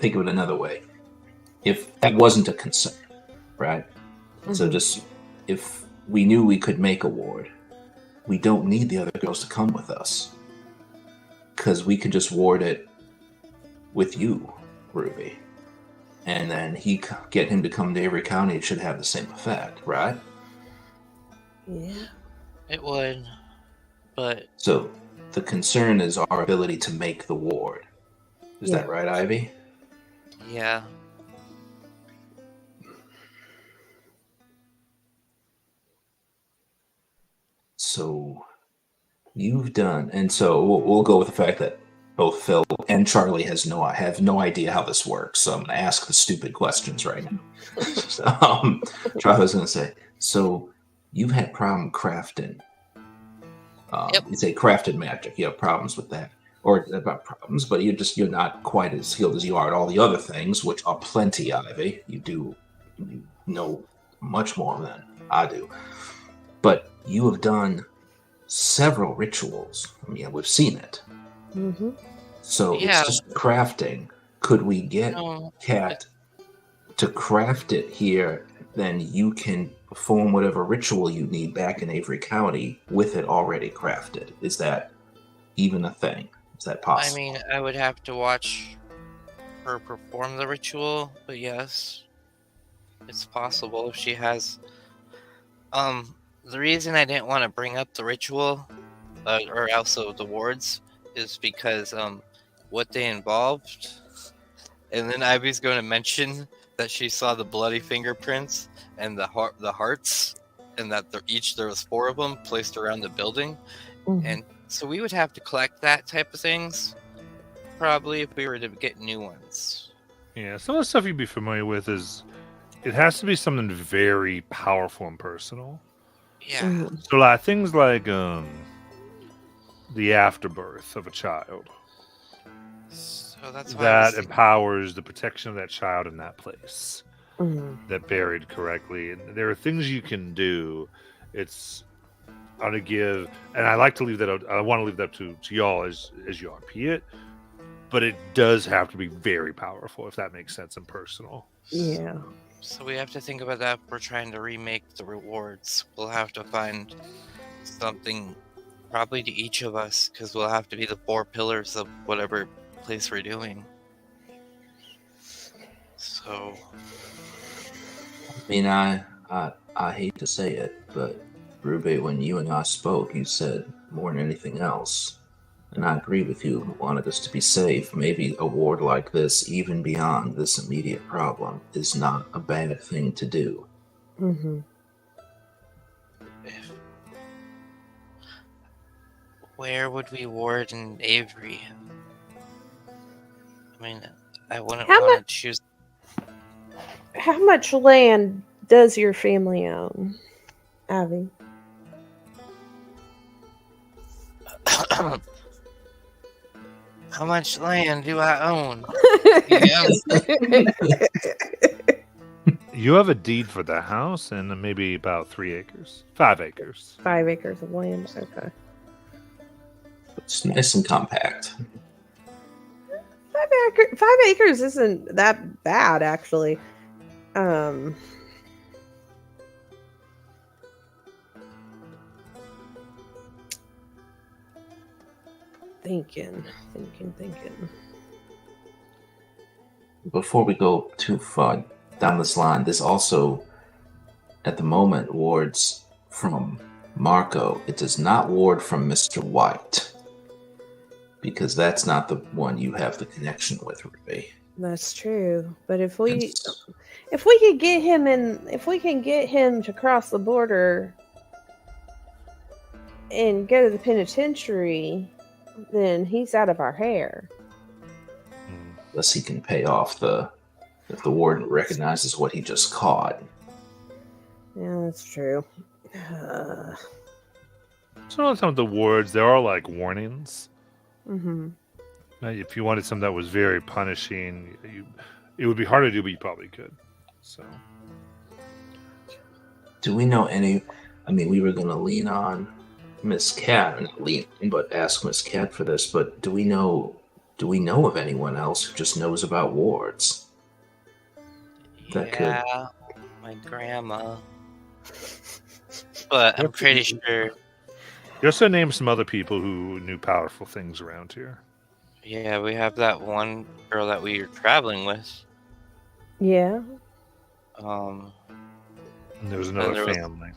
think of it another way. If that wasn't a concern, right? So Mhm. just if we knew we could make a ward, we don't need the other girls to come with us. Because we could just ward it with you, Ruby. And then get him to come to Avery County, it should have the same effect, right? Yeah. It would, but So the concern is our ability to make the ward. Is that right, Ivy? yeah. So you've done, and so we'll go with the fact that both Phil and Charlie have no idea how this works. So I'm going to ask the stupid questions right now. Charlie was going to say, so you've had problem crafting. Yep. You say crafted magic. You have problems with that, or about problems, but you're not quite as skilled as you are at all the other things, which are plenty, Ivy. You know much more than I do, but you have done several rituals. I mean, we've seen it. Mm-hmm. So Yeah. it's just crafting. Could we get No, Kat to craft it here? Then you can perform whatever ritual you need back in Avery County with it already crafted. Is that even a thing? Is that I possible? mean, I would have to watch her perform the ritual, but yes, it's possible if she has. The reason I didn't want to bring up the ritual, or also the wards, is because what they involved, and then Ivy's going to mention that she saw the bloody fingerprints and the hearts, and that there was 4 of them placed around the building, Mhm. and so we would have to collect that type of things, probably if we were to get new ones. Yeah, some of the stuff you'd be familiar with is it has to be something very powerful and personal. Yeah. Mhm. So like things like the afterbirth of a child So that's why I was that thinking- empowers the protection of that child in that place Mhm. that buried correctly. And there are things you can do. It's I'm gonna give, and I like to leave that out. I want to leave that to y'all as you RP it, but it does have to be very powerful if that makes sense and personal. Yeah. So we have to think about that if we're trying to remake the rewards. We'll have to find something probably to each of us, because we'll have to be the 4 pillars of whatever place we're doing. So I mean, I hate to say it, but Rube, when you and I spoke, you said more than anything else, and I agree with you, wanted us to be safe. Maybe a ward like this, even beyond this immediate problem, is not a bad thing to do. Mm-hmm. where would we ward in Avery? I mean, I wouldn't How want to choose. How much land does your family own, Abby? How much land do I own? You have a deed for the house and maybe about 3 acres. 5 acres. 5 acres of land. Okay. It's nice and compact. 5 acres isn't that bad, actually. Thinking. Before we go too far down this line, this also, at the moment, wards from Marco. It does not ward from Mr. White, because that's not the one you have the connection with, Ruby. That's true. But if we It's- could get him if we can get him to cross the border and go to the penitentiary, then he's out of our hair. Unless he can pay off if the warden recognizes what he just caught. Yeah, that's true. So a lot of times the wards, there are like warnings. Mm-hmm. If you wanted something that was very punishing, it would be hard to do, but you probably could. So, Do we know any? I mean, we were going to lean on Miss Cat, not lean, but ask Miss Cat for this. But do we know of anyone else who just knows about wards? That could- Yeah, my grandma. But I'm pretty sure. you also named some other people who knew powerful things around here. Yeah, we have that one girl that we were traveling with. Yeah. And there was another family.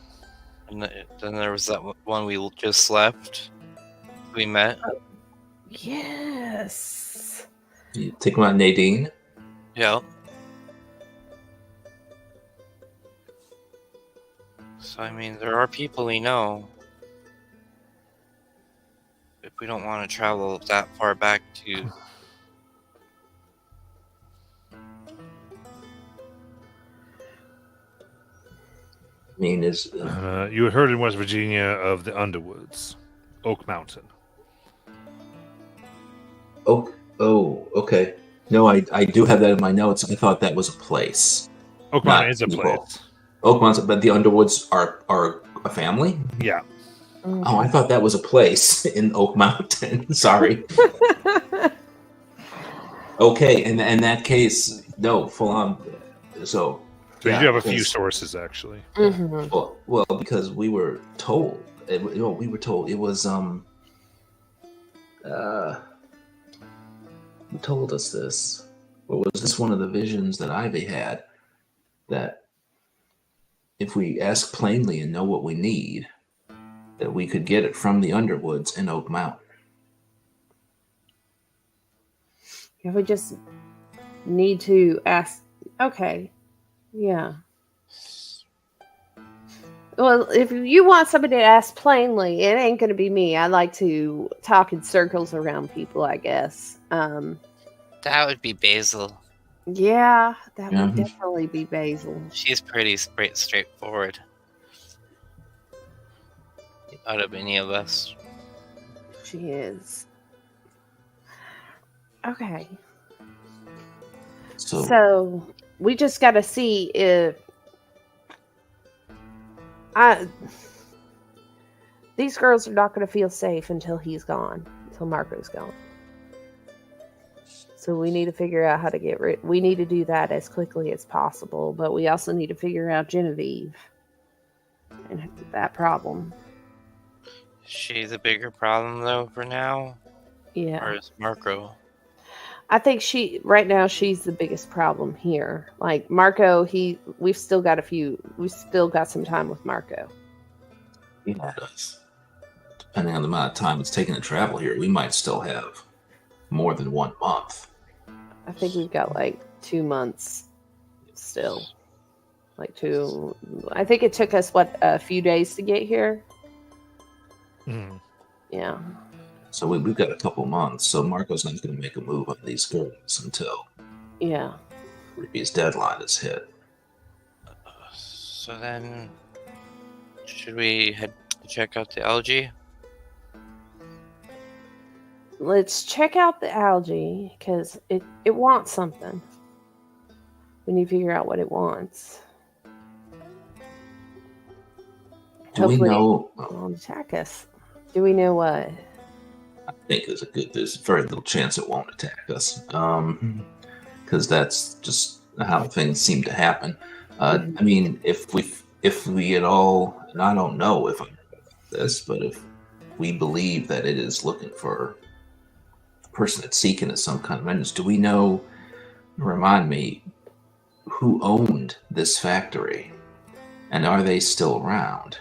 And then there was that one we just left. We met. Yes. You think about Nadine? Yeah. So I mean, there are people we know. If we don't want to travel that far back to. I mean, You had heard in West Virginia of the Underwoods, Oak Mountain. Oh, okay. No, I do have that in my notes. I thought that was a place. Oak Not Mountain is a people. place. Oak Mountain, but the Underwoods are a family? Yeah. Oh, I thought that was a place in Oak Mountain. Sorry. Okay, in that case, no, full on. So So yeah, you do have a few because- sources, actually. Mm-hmm. Well, because we were told. We were told it was who told us this? Or was this one of the visions that Ivy had? That if we ask plainly and know what we need, that we could get it from the Underwoods in Oak Mountain. If we just need to ask, okay, yeah. Well, if you want somebody to ask plainly, it ain't going to be me. I like to talk in circles around people, I guess. That would be Basil. Yeah, that Yeah. would definitely be Basil. She's pretty straightforward. Out of any of us. She is. Okay. So we just got to see if these girls are not going to feel safe until he's gone, until Marco's gone. So we need to figure out how to get rid. We need to do that as quickly as possible, but we also need to figure out Genevieve and that problem. Is she the bigger problem though for now, Yeah. or is Marco? I think right now she's the biggest problem here. Like Marco, we've still got some time with Marco. Yeah, it does. Depending on the amount of time it's taking to travel here, we might still have more than 1 month. I think we've got like 2 months still. I think it took us a few days to get here. Mhm. Yeah. So we've got a couple months. So Marco's not going to make a move on these girls until his deadline is hit. So then, should we head to check out the algae? Let's check out the algae because it wants something. We need to figure out what it wants. Do we know? It won't attack us. Do we know what? I think there's very little chance it won't attack us. Because that's just how things seem to happen. I mean, if we at all, and I don't know if I'm this, but if we believe that it is looking for a person it's seeking as some kind of vengeance, do we know? Remind me, who owned this factory, and are they still around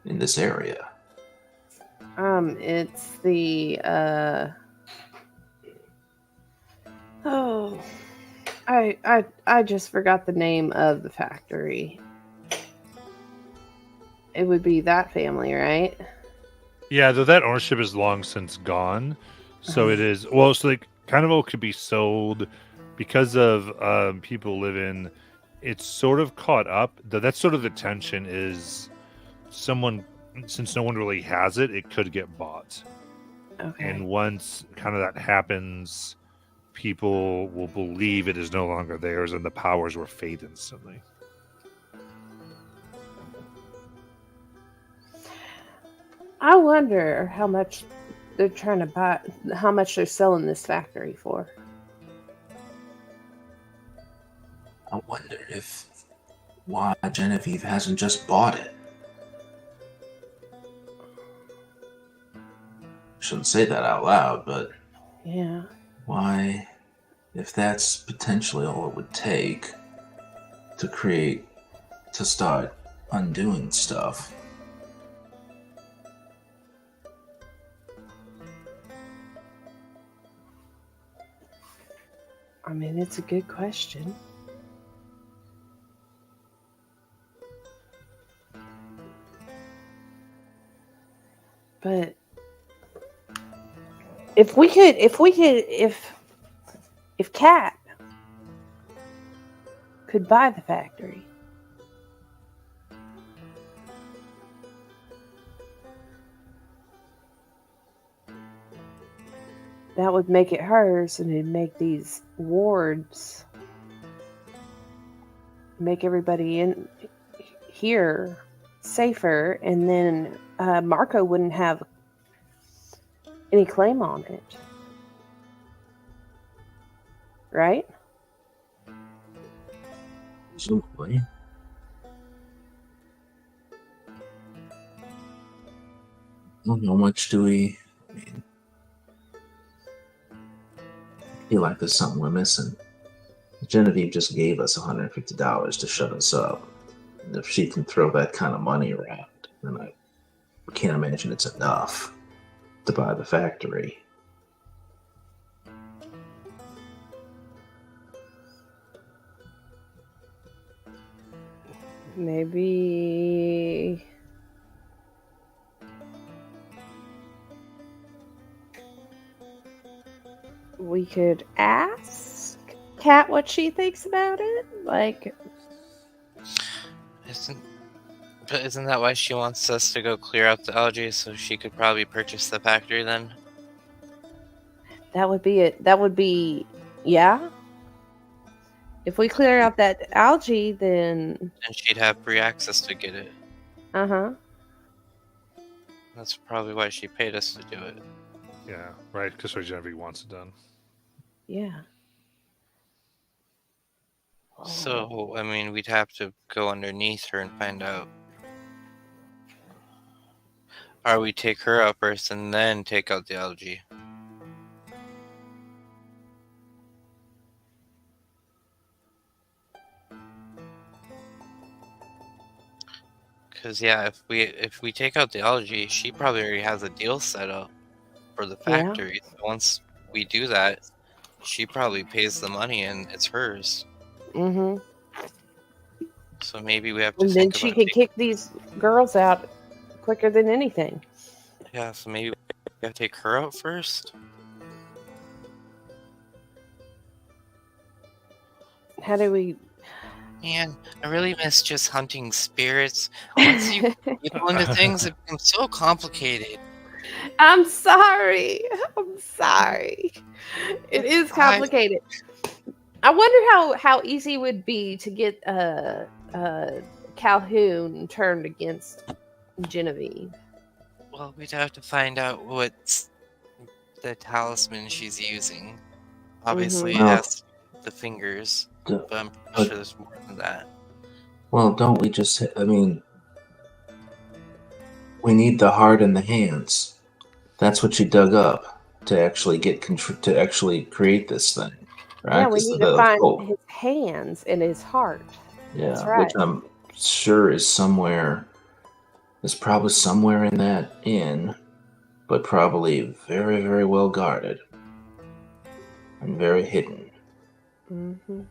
in this area? It's the I just forgot the name of the factory. It would be that family, right? Yeah, though that ownership is long since gone. So it is, well, so like kind of all could be sold because of people living. It's sort of caught up. That's sort of the tension is someone, since no one really has it, it could get bought. Okay. And once kind of that happens, people will believe it is no longer theirs and the powers will fade instantly. I wonder how much they're trying to buy, how much they're selling this factory for. I wonder why Genevieve hasn't just bought it. Shouldn't say that out loud, but yeah, why, if that's potentially all it would take to start undoing stuff? I mean, it's a good question. But if Kat could buy the factory, that would make it hers, and it'd make these wards, make everybody in here safer, and then Marco wouldn't have any claim on it. Right? Presumably. How much do we... I mean, I feel like there's something we're missing. Genevieve just gave us $150 to shut us up. And if she can throw that kind of money around, then I can't imagine it's enough to buy the factory. Maybe we could ask Kat what she thinks about it. Like, isn't that why she wants us to go clear out the algae so she could probably purchase the factory then? that would be it. That would be, yeah. If we clear out that algae, then... And she'd have free access to get it. Uh-huh. That's probably why she paid us to do it. Yeah, right, because Genevieve wants it done. Yeah. So, I mean, we'd have to go underneath her and find out. Or we take her out first and then take out the algae. Because yeah, if we take out the algae, she probably already has a deal set up for the Yeah. factory. So once we do that, she probably pays the money and it's hers. Mm-hmm. So maybe we have to And then think she about could kick these girls out quicker than anything. yeah. So maybe we have to take her out first. How do we? Man, I really miss just hunting spirits. Once you get into things, it becomes so complicated. I'm sorry. I'm sorry. It is complicated. I wonder how easy it would be to get Calhoun turned against Genevieve. Well, we'd have to find out what's the talisman she's using. Obviously, Mhm. it has the fingers, Duh. but I'm pretty sure there's more than that. Well, don't we just? I mean, we need the heart and the hands. That's what you dug up to actually to actually create this thing, right? Yeah, we 'Cause need the to find hope. his hands and his heart. Yeah, That's right. which I'm sure is somewhere. Is probably somewhere in that inn, but probably very, very well guarded and very hidden. Mm-hmm.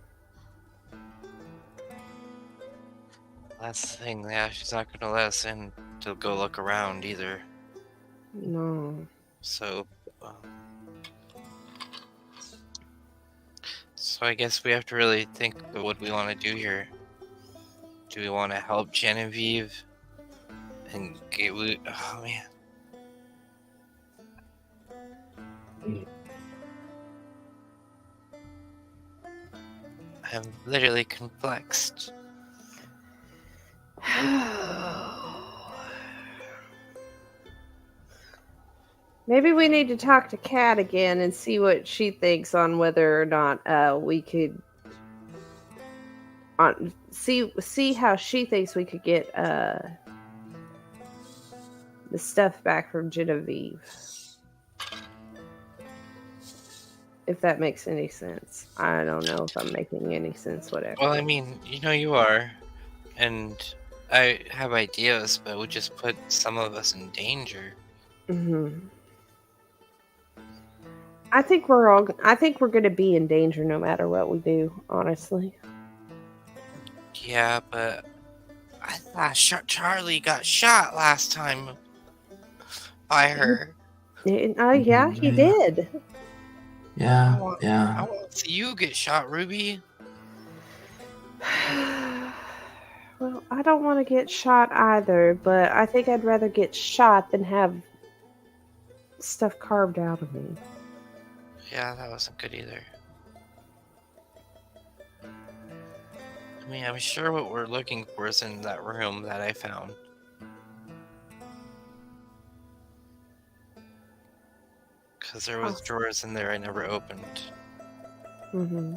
That's the thing, yeah, she's not gonna let us in to go look around either. No. So I guess we have to really think of what we want to do here. Do we want to help Genevieve and get? Oh man. I'm literally conflexed. Maybe we need to talk to Kat again and see what she thinks on whether or not we could see how she thinks we could get the stuff back from Genevieve. If that makes any sense. I don't know if I'm making any sense, whatever. Well, I mean, you are, and I have ideas, but it would just put some of us in danger. Mm-hmm. I think we're going to be in danger no matter what we do, honestly. Yeah, but I thought Charlie got shot last time by her. Yeah, he did. Yeah, I want to see you get shot, Ruby. Well, I don't want to get shot either, but I think I'd rather get shot than have stuff carved out of me. Yeah, that wasn't good either. I mean, I'm sure what we're looking for is in that room that I found. Because there was drawers in there I never opened. Mm-hmm.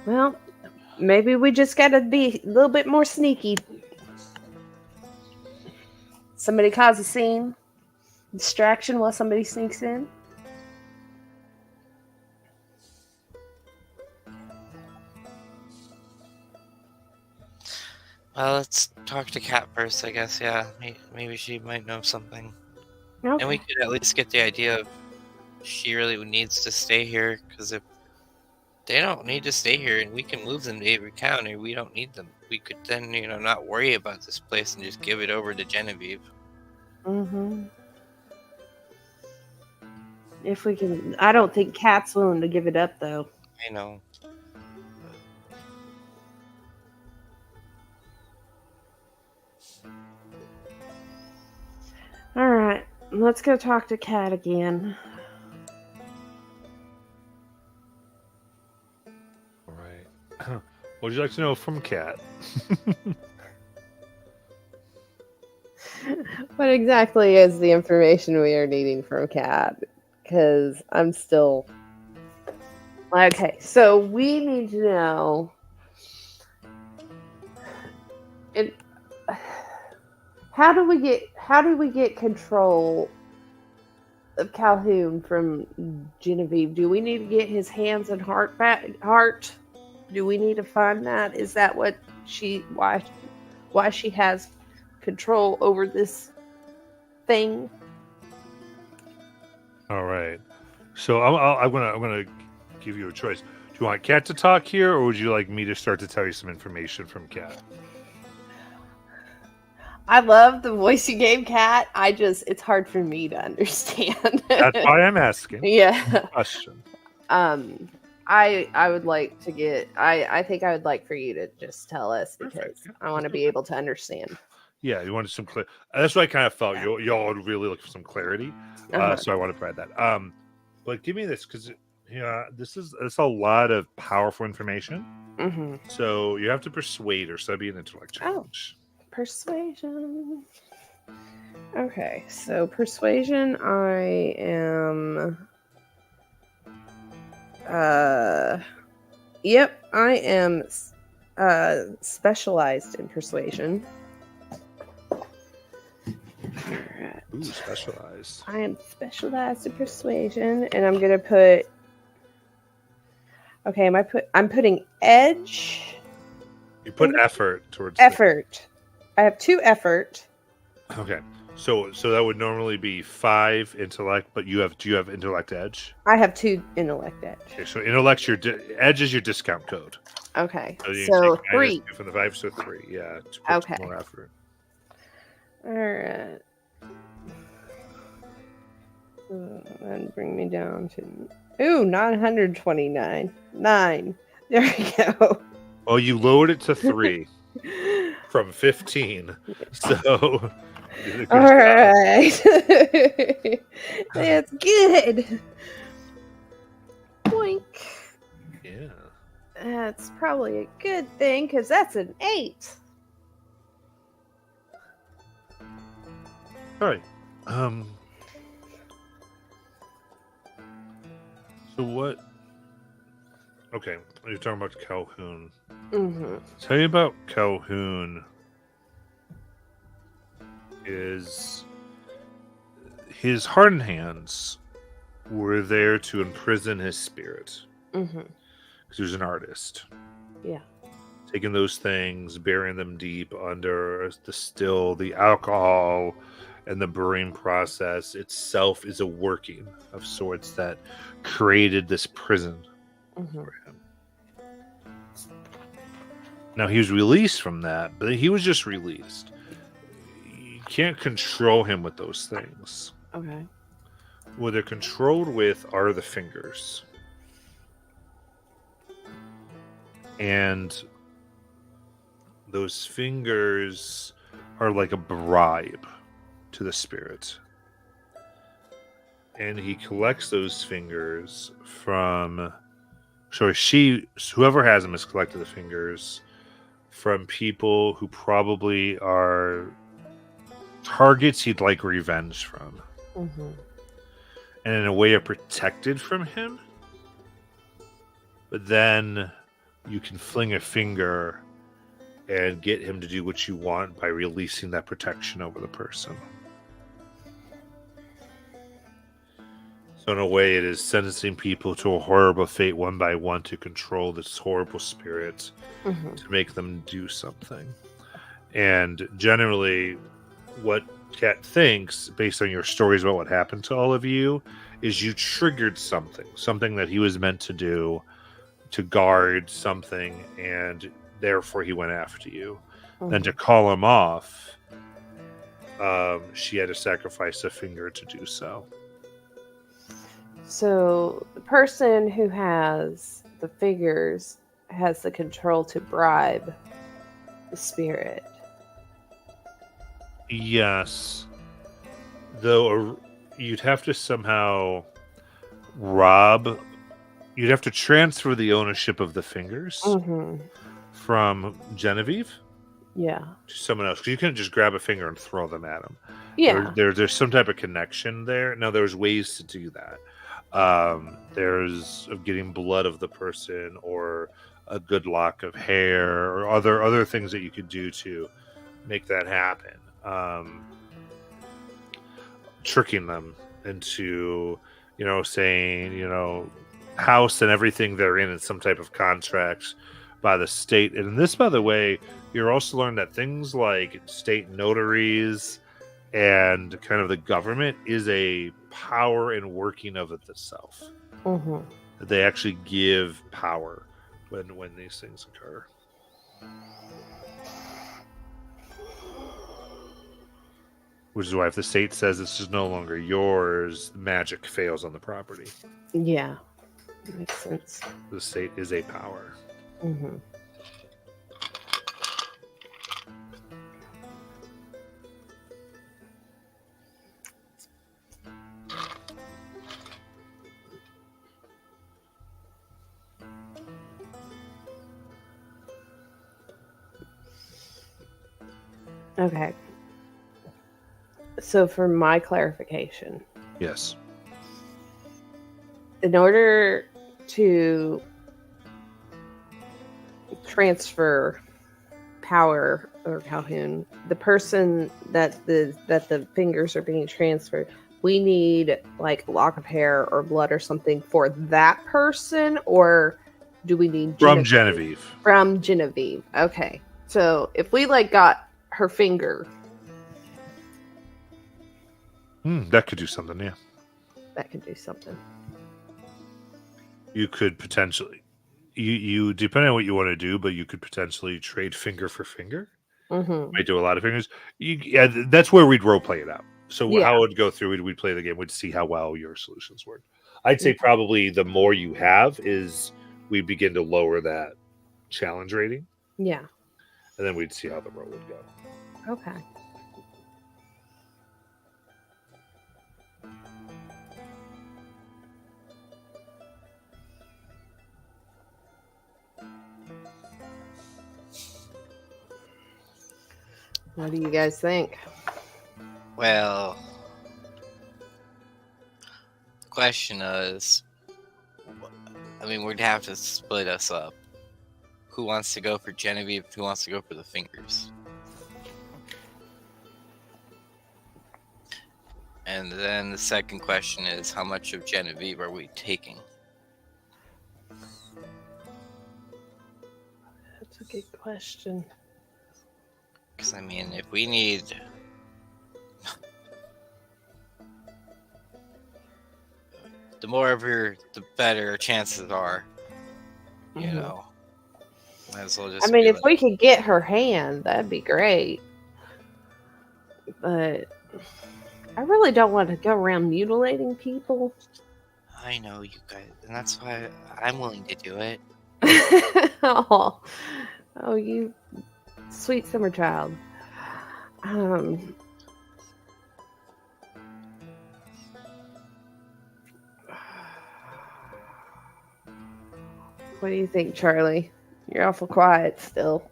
Well, maybe we just gotta be a little bit more sneaky. Somebody cause a scene, distraction while somebody sneaks in. Well, let's talk to Kat first, I guess. Yeah, maybe she might know something. Okay. And we could at least get the idea of she really needs to stay here, because if they don't need to stay here and we can move them to Avery County, we don't need them. We could then, not worry about this place and just give it over to Genevieve. Mm-hmm. If we can, I don't think Kat's willing to give it up, though. I know. All right, let's go talk to Kat again. All right. What would you like to know from Kat? What exactly is the information we are needing from Kat? Because I'm still okay. So we need to know it. How do we get control of Calhoun from Genevieve? Do we need to get his hands and heart back? Heart? Do we need to find that? Is that what why she has control over this thing? All right. So I'm gonna give you a choice. Do you want Kat to talk here, or would you like me to start to tell you some information from Kat? I love the voice you gave, Kat. It's hard for me to understand. That's why I'm asking. Yeah. Question. I would like to get. I think I would like for you to just tell us because Perfect. I want to be able to understand. Yeah, you wanted some that's what I kind of felt. Y'all would really look for some clarity. So I want to provide that. But give me this because it's a lot of powerful information. Mm-hmm. So you have to persuade her. So that'd be an intellect Oh. challenge. Persuasion. Okay, so persuasion. I am. Yep, I am. Specialized in persuasion. Alright. Ooh, specialized. I am specialized in persuasion, and I'm gonna put. Okay, I'm putting edge. You put effort towards Effort. I have 2 effort. Okay, so that would normally be 5 intellect, but do you have intellect edge? I have 2 intellect edge. Okay, so intellect's edge is your discount code. Okay, you so take 3. from the 5, so 3. Yeah. To put Okay. More effort. All right. That'd bring me down to 929. 9. There we go. Well, you lowered it to 3 from 15. So. All right. That's good. Boink. Yeah. That's probably a good thing because that's an 8. All right. So what? Okay, you're talking about Calhoun. Mm-hmm. Tell you about Calhoun is his heart and hands were there to imprison his spirit. Mm-hmm. Because he was an artist. Yeah. Taking those things, burying them deep under the alcohol, and the brewing process itself is a working of sorts that created this prison for him. Now he was released from that, but he was just released. You can't control him with those things. Okay. What they're controlled with are the fingers. And those fingers are like a bribe to the spirit. And he collects those fingers from... whoever has them has collected the fingers from people who probably are targets he'd like revenge from. Mm-hmm. And in a way are protected from him. But then you can fling a finger and get him to do what you want by releasing that protection over the person. So in a way, it is sentencing people to a horrible fate one by one to control this horrible spirit to make them do something. And generally, what Kat thinks, based on your stories about what happened to all of you, is you triggered something that he was meant to do, to guard something, and therefore he went after you. Then to call him off, she had to sacrifice a finger to do so. So the person who has the figures has the control to bribe the spirit. Yes. Though you'd have to somehow you'd have to transfer the ownership of the fingers from Genevieve. Yeah. to someone else. 'Cause you couldn't just grab a finger and throw them at them. Yeah. There's some type of connection there. Now, there's ways to do that. There's of getting blood of the person, or a good lock of hair, or other things that you could do to make that happen. Tricking them into, saying, house and everything they're in some type of contracts by the state. And in this, by the way, you're also learning that things like state notaries and kind of the government is a power in working of it itself. Mm-hmm. They actually give power when these things occur. Which is why if the state says this is no longer yours, magic fails on the property. Yeah. Makes sense. The state is a power. Mm-hmm. Okay. So for my clarification, Yes. in order to transfer power or Calhoun, the person that the fingers are being transferred, we need like a lock of hair or blood or something for that person, or do we need From Genevieve. From Genevieve. Okay. So if we like got her finger, That could do something, yeah. that could do something. You could potentially, you depending on what you want to do, but you could potentially trade finger for finger. Mm-hmm. Might do a lot of fingers. That's where we'd role play it out. So Yeah. how it would go through, we'd play the game, we'd see how well your solutions work. I'd say probably the more you have is we begin to lower that challenge rating, Yeah. and then we'd see how the roll would go. Okay. What do you guys think? Well, the question is, I mean, we'd have to split us up. Who wants to go for Genevieve? Who wants to go for the fingers? And then the second question is, how much of Genevieve are we taking? That's a good question. Because, I mean, if we need... the more of her, the better chances are. You Mhm. know. Might as well just I mean, be if like, we could get her hand, that'd be great. But I really don't want to go around mutilating people. I know you guys, and that's why I'm willing to do it. oh, you sweet summer child. What do you think, Charlie? You're awful quiet still.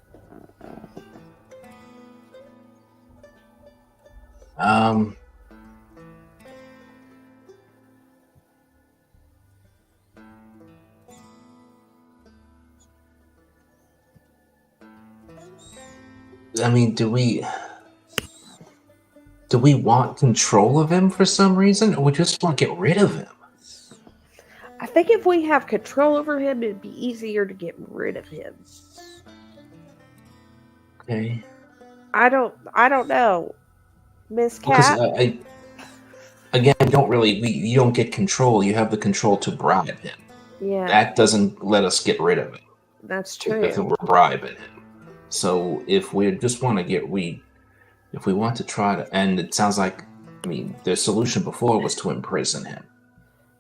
I mean, do we want control of him for some reason, or we just want to get rid of him? I think if we have control over him, it'd be easier to get rid of him. Okay. I don't know, Miss Because Cat. again, you don't get control. You have the control to bribe him. Yeah, That doesn't let us get rid of him. that's If true. we're bribing him. So if we just want to if we want to try to, and it sounds like, I mean, the solution before was to imprison him.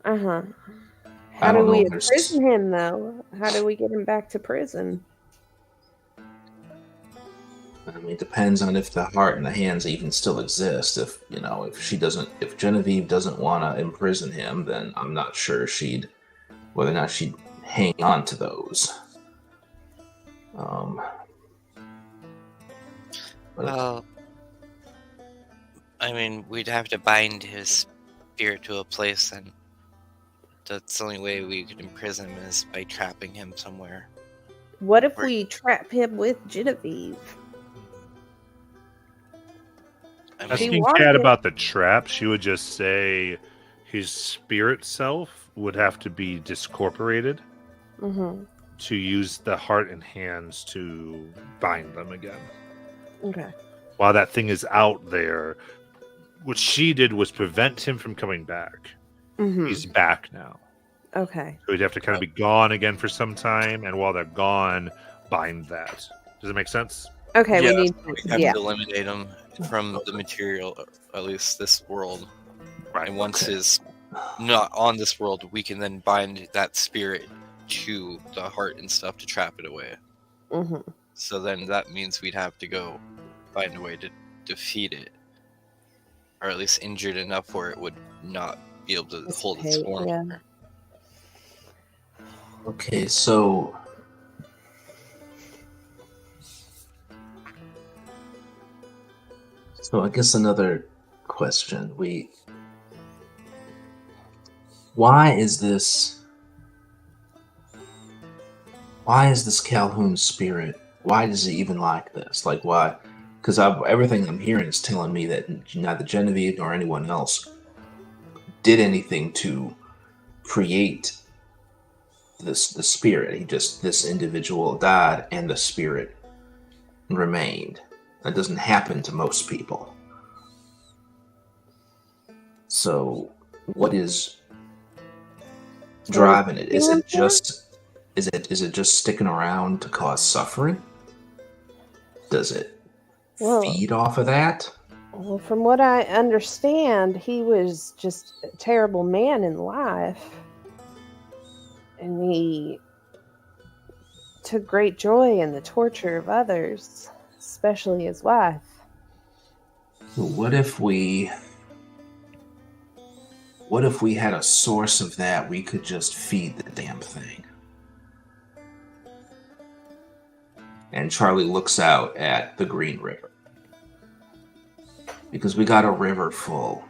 How I do don't we know if there's- imprison him, though? How do we get him back to prison? I mean, it depends on if the heart and the hands even still exist. If if Genevieve doesn't want to imprison him, then I'm not sure whether or not she'd hang on to those. Well, I mean, we'd have to bind his spirit to a place, and that's the only way we could imprison him is by trapping him somewhere. What if Or- we trap him with Genevieve? I She Asking mean, wanted Kat it. about the trap, she would just say his spirit self would have to be discorporated Mm-hmm. to use the heart and hands to bind them again. Okay. While that thing is out there, what she did was prevent him from coming back. Mm-hmm. He's back now. Okay. So he'd have to kind of be gone again for some time, and while they're gone, bind that. Does it make sense? Okay. Yeah, We need we to. have Yeah. to eliminate him from the material, or at least this world. Right. And once Okay. he's not on this world, we can then bind that spirit to the heart and stuff to trap it away. Mm-hmm. So then that means we'd have to go find a way to defeat it, or at least injured enough where it would not be able to hold its Dissipate, form. yeah. Okay, so I guess another question. Why is this Calhoun spirit? Why does he even like this? Like, why? Because everything I'm hearing is telling me that neither Genevieve nor anyone else did anything to create the spirit. This individual died and the spirit remained. That doesn't happen to most people. So what is driving it? Is it just sticking around to cause suffering? Does it feed off of that? Well, from what I understand, he was just a terrible man in life. And he took great joy in the torture of others, especially his wife. What if we had a source of that we could just feed the damn thing? And Charlie looks out at the Green River. Because we got a river full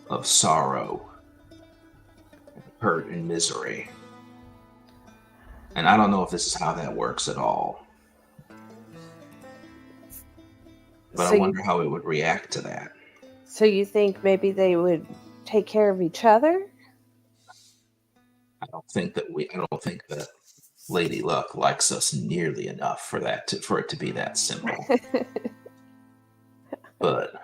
of sorrow, hurt, and misery. And I don't know if this is how that works at all. But So I wonder how it would react to that. So you think maybe they would take care of each other? I don't think that Lady Luck likes us nearly enough for it to be that simple. But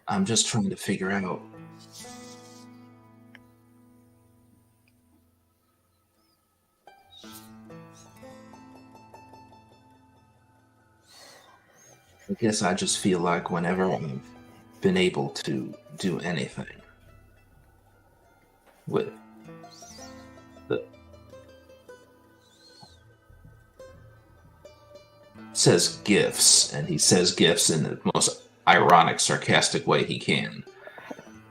I'm just trying to figure out. I guess I just feel like whenever I've been able to do anything with the says gifts, and he says gifts in the most ironic, sarcastic way he can,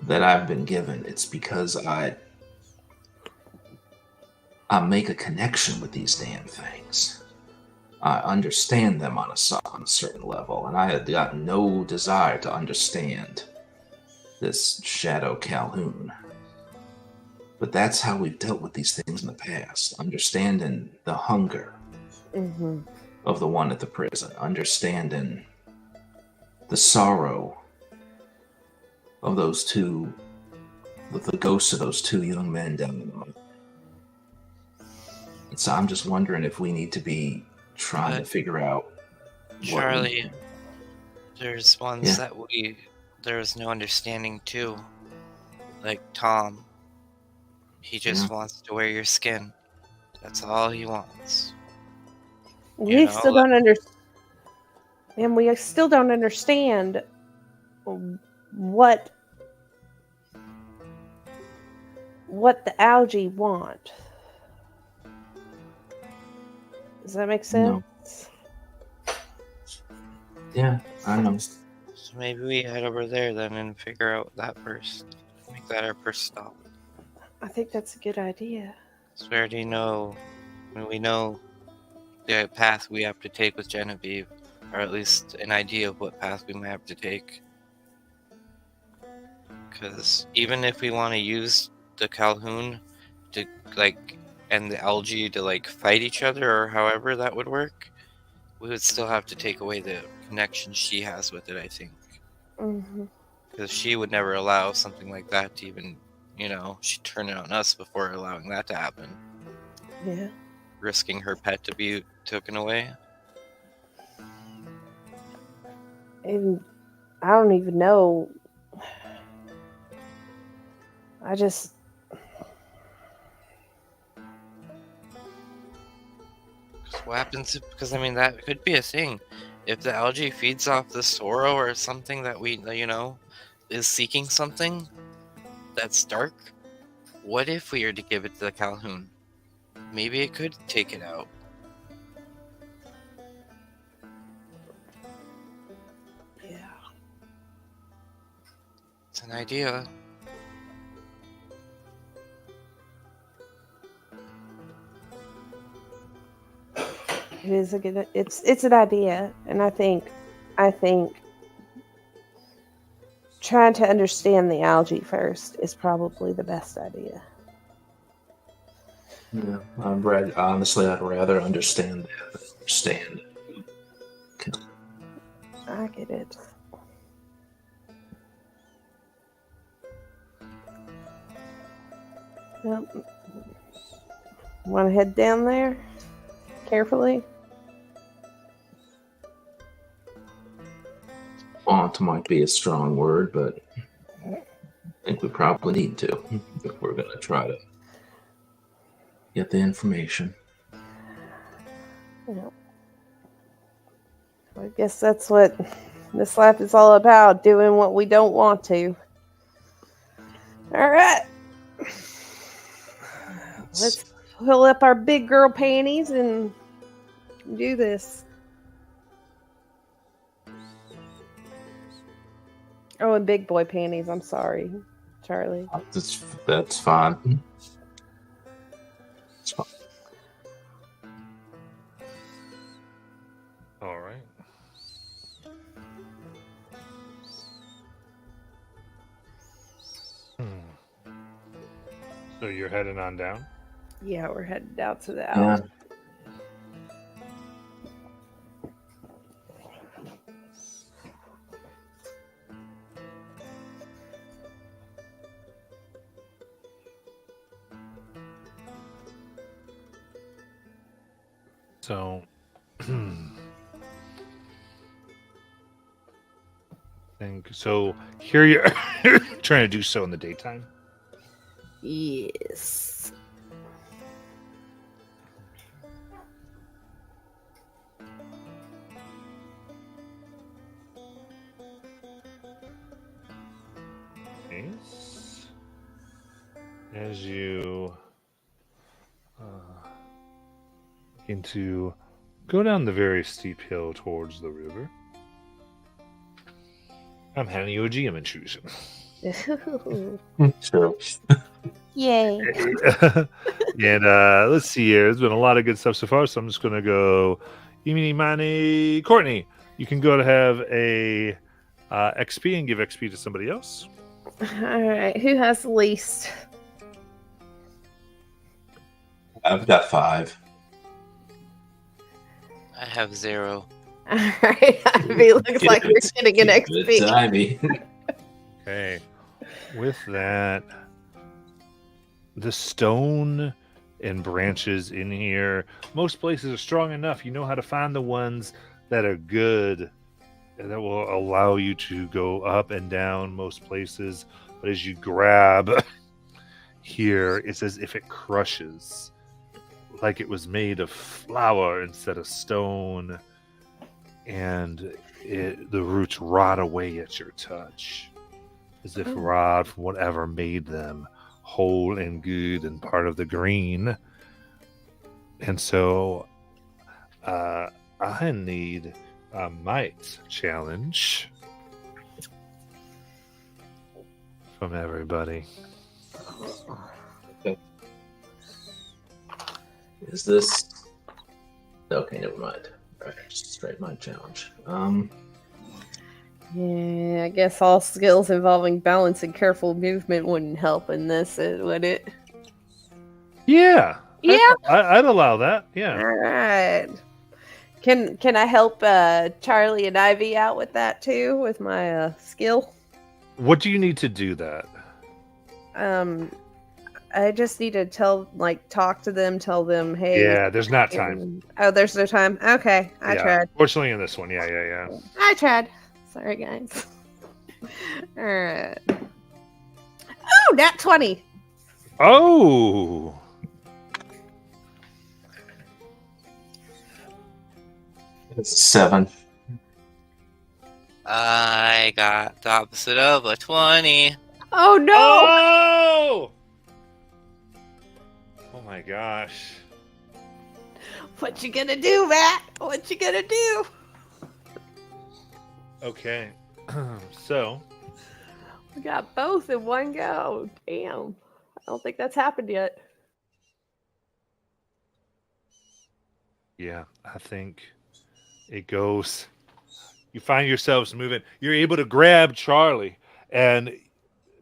that I've been given, it's because I make a connection with these damn things. I understand them on a certain level, and I had got no desire to understand this Shadow Calhoun. But that's how we've dealt with these things in the past, understanding the hunger of the one at the prison, understanding the sorrow of those two, of the ghosts of those two young men down in the mud. And so I'm just wondering if we need to be trying to figure out Charlie, there's ones that there's no understanding too. Like Tom. He just wants to wear your skin. That's all he wants. We still don't understand. And we still don't understand what the algae want. Does that make sense? No. Yeah, I know. So maybe we head over there then and figure out that first. Make that our first stop. I think that's a good idea. So we already know, when we know the path we have to take with Genevieve, or at least an idea of what path we might have to take. Because even if we want to use the Calhoun to and the algae to fight each other, or however that would work, we would still have to take away the connection she has with it, I think. Mm-hmm. Because she would never allow something like that to even, she'd turn it on us before allowing that to happen. Yeah. Risking her pet to be taken away. And I don't even know. I just. What happens because that could be a thing. If the algae feeds off the sorrow or something that we, is seeking something that's dark, what if we were to give it to the Calhoun? Maybe it could take it out. Yeah. It's an idea. It is a good. It's an idea, and I think trying to understand the algae first is probably the best idea. Yeah, honestly, I'd rather understand that than understand. I get it. Well, want to head down there carefully? Want might be a strong word, but I think we probably need to if we're going to try to get the information. Yeah. I guess that's what this life is all about, doing what we don't want to. All right. Let's pull up our big girl panties and do this. Oh, and big boy panties. I'm sorry, Charlie. That's fine. It's fine. All right. So you're heading on down? Yeah, we're headed down to the Yeah. alley. So, here you're trying to do so in the daytime. Yes. Nice. As you begin to go down the very steep hill towards the river, I'm handing you a GM intrusion. Sure. Yay. And let's see here. There's been a lot of good stuff so far, so I'm just going to go Emini Mani. Courtney, you can go to have a XP and give XP to somebody else. All right. Who has the least? I've got 5. I have 0. All right. Ivy looks like we're getting an XP. Ivy. Okay. With that, the stone and branches in here, most places are strong enough. You know how to find the ones that are good and that will allow you to go up and down most places. But as you grab here, it's as if it crushes, like it was made of flour instead of stone, and the roots rot away at your touch, as if rot from whatever made them whole and good and part of the green. And so I need a might challenge from everybody. Okay. Is this... Okay, never mind. Straight my challenge. Yeah, I guess all skills involving balance and careful movement wouldn't help in this, would it? Yeah. Yeah. I'd allow that. Yeah. All right. Can I help Charlie and Ivy out with that too, with my skill? What do you need to do that? I just need to talk to them, tell them, hey. Yeah, there's not time. Oh, there's no time. Okay, I tried. Fortunately, in this one, yeah. I tried. Sorry, guys. All right. Oh, nat 20. Oh. It's 7. I got the opposite of a 20. Oh no! Oh! Oh my gosh. What you gonna do, Matt? What you gonna do? Okay. So. We got both in one go. Damn. I don't think that's happened yet. Yeah, I think it goes. You find yourselves moving. You're able to grab Charlie, and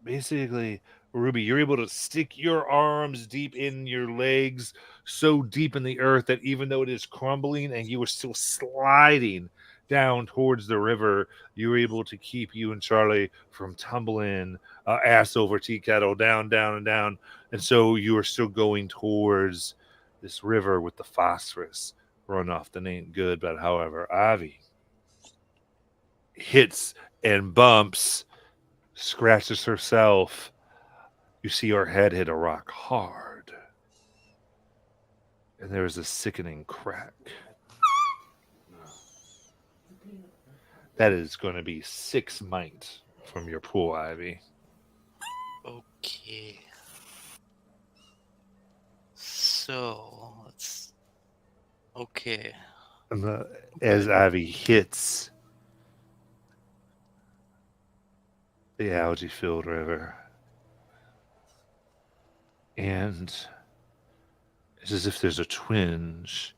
basically, Ruby, you're able to stick your arms deep in your legs, so deep in the earth that even though it is crumbling and you are still sliding down towards the river, you were able to keep you and Charlie from tumbling ass over tea kettle, down, and down. And so you are still going towards this river with the phosphorus runoff that ain't good. But however, Ivy hits and bumps, scratches herself. You see her head hit a rock hard, and there is a sickening crack. That is going to be 6 might from your pool, Ivy. Okay. So, let's... Okay. And as Ivy hits the algae-filled river, and it's as if there's a twinge,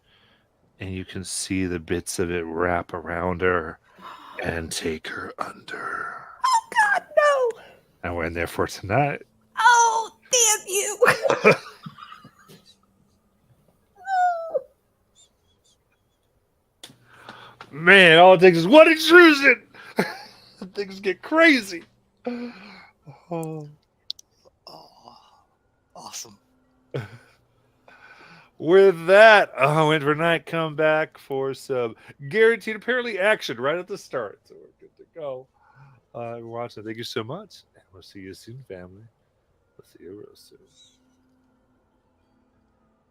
and you can see the bits of it wrap around her and take her under. Oh God, no! And we're in there for tonight. Oh, damn you! Man, all it takes is one intrusion. Things get crazy. Oh. Oh, awesome. With that, and for night, come back for some guaranteed apparently action right at the start. So we're good to go. Watching. Thank you so much. And we'll see you soon, family. We'll see you real soon.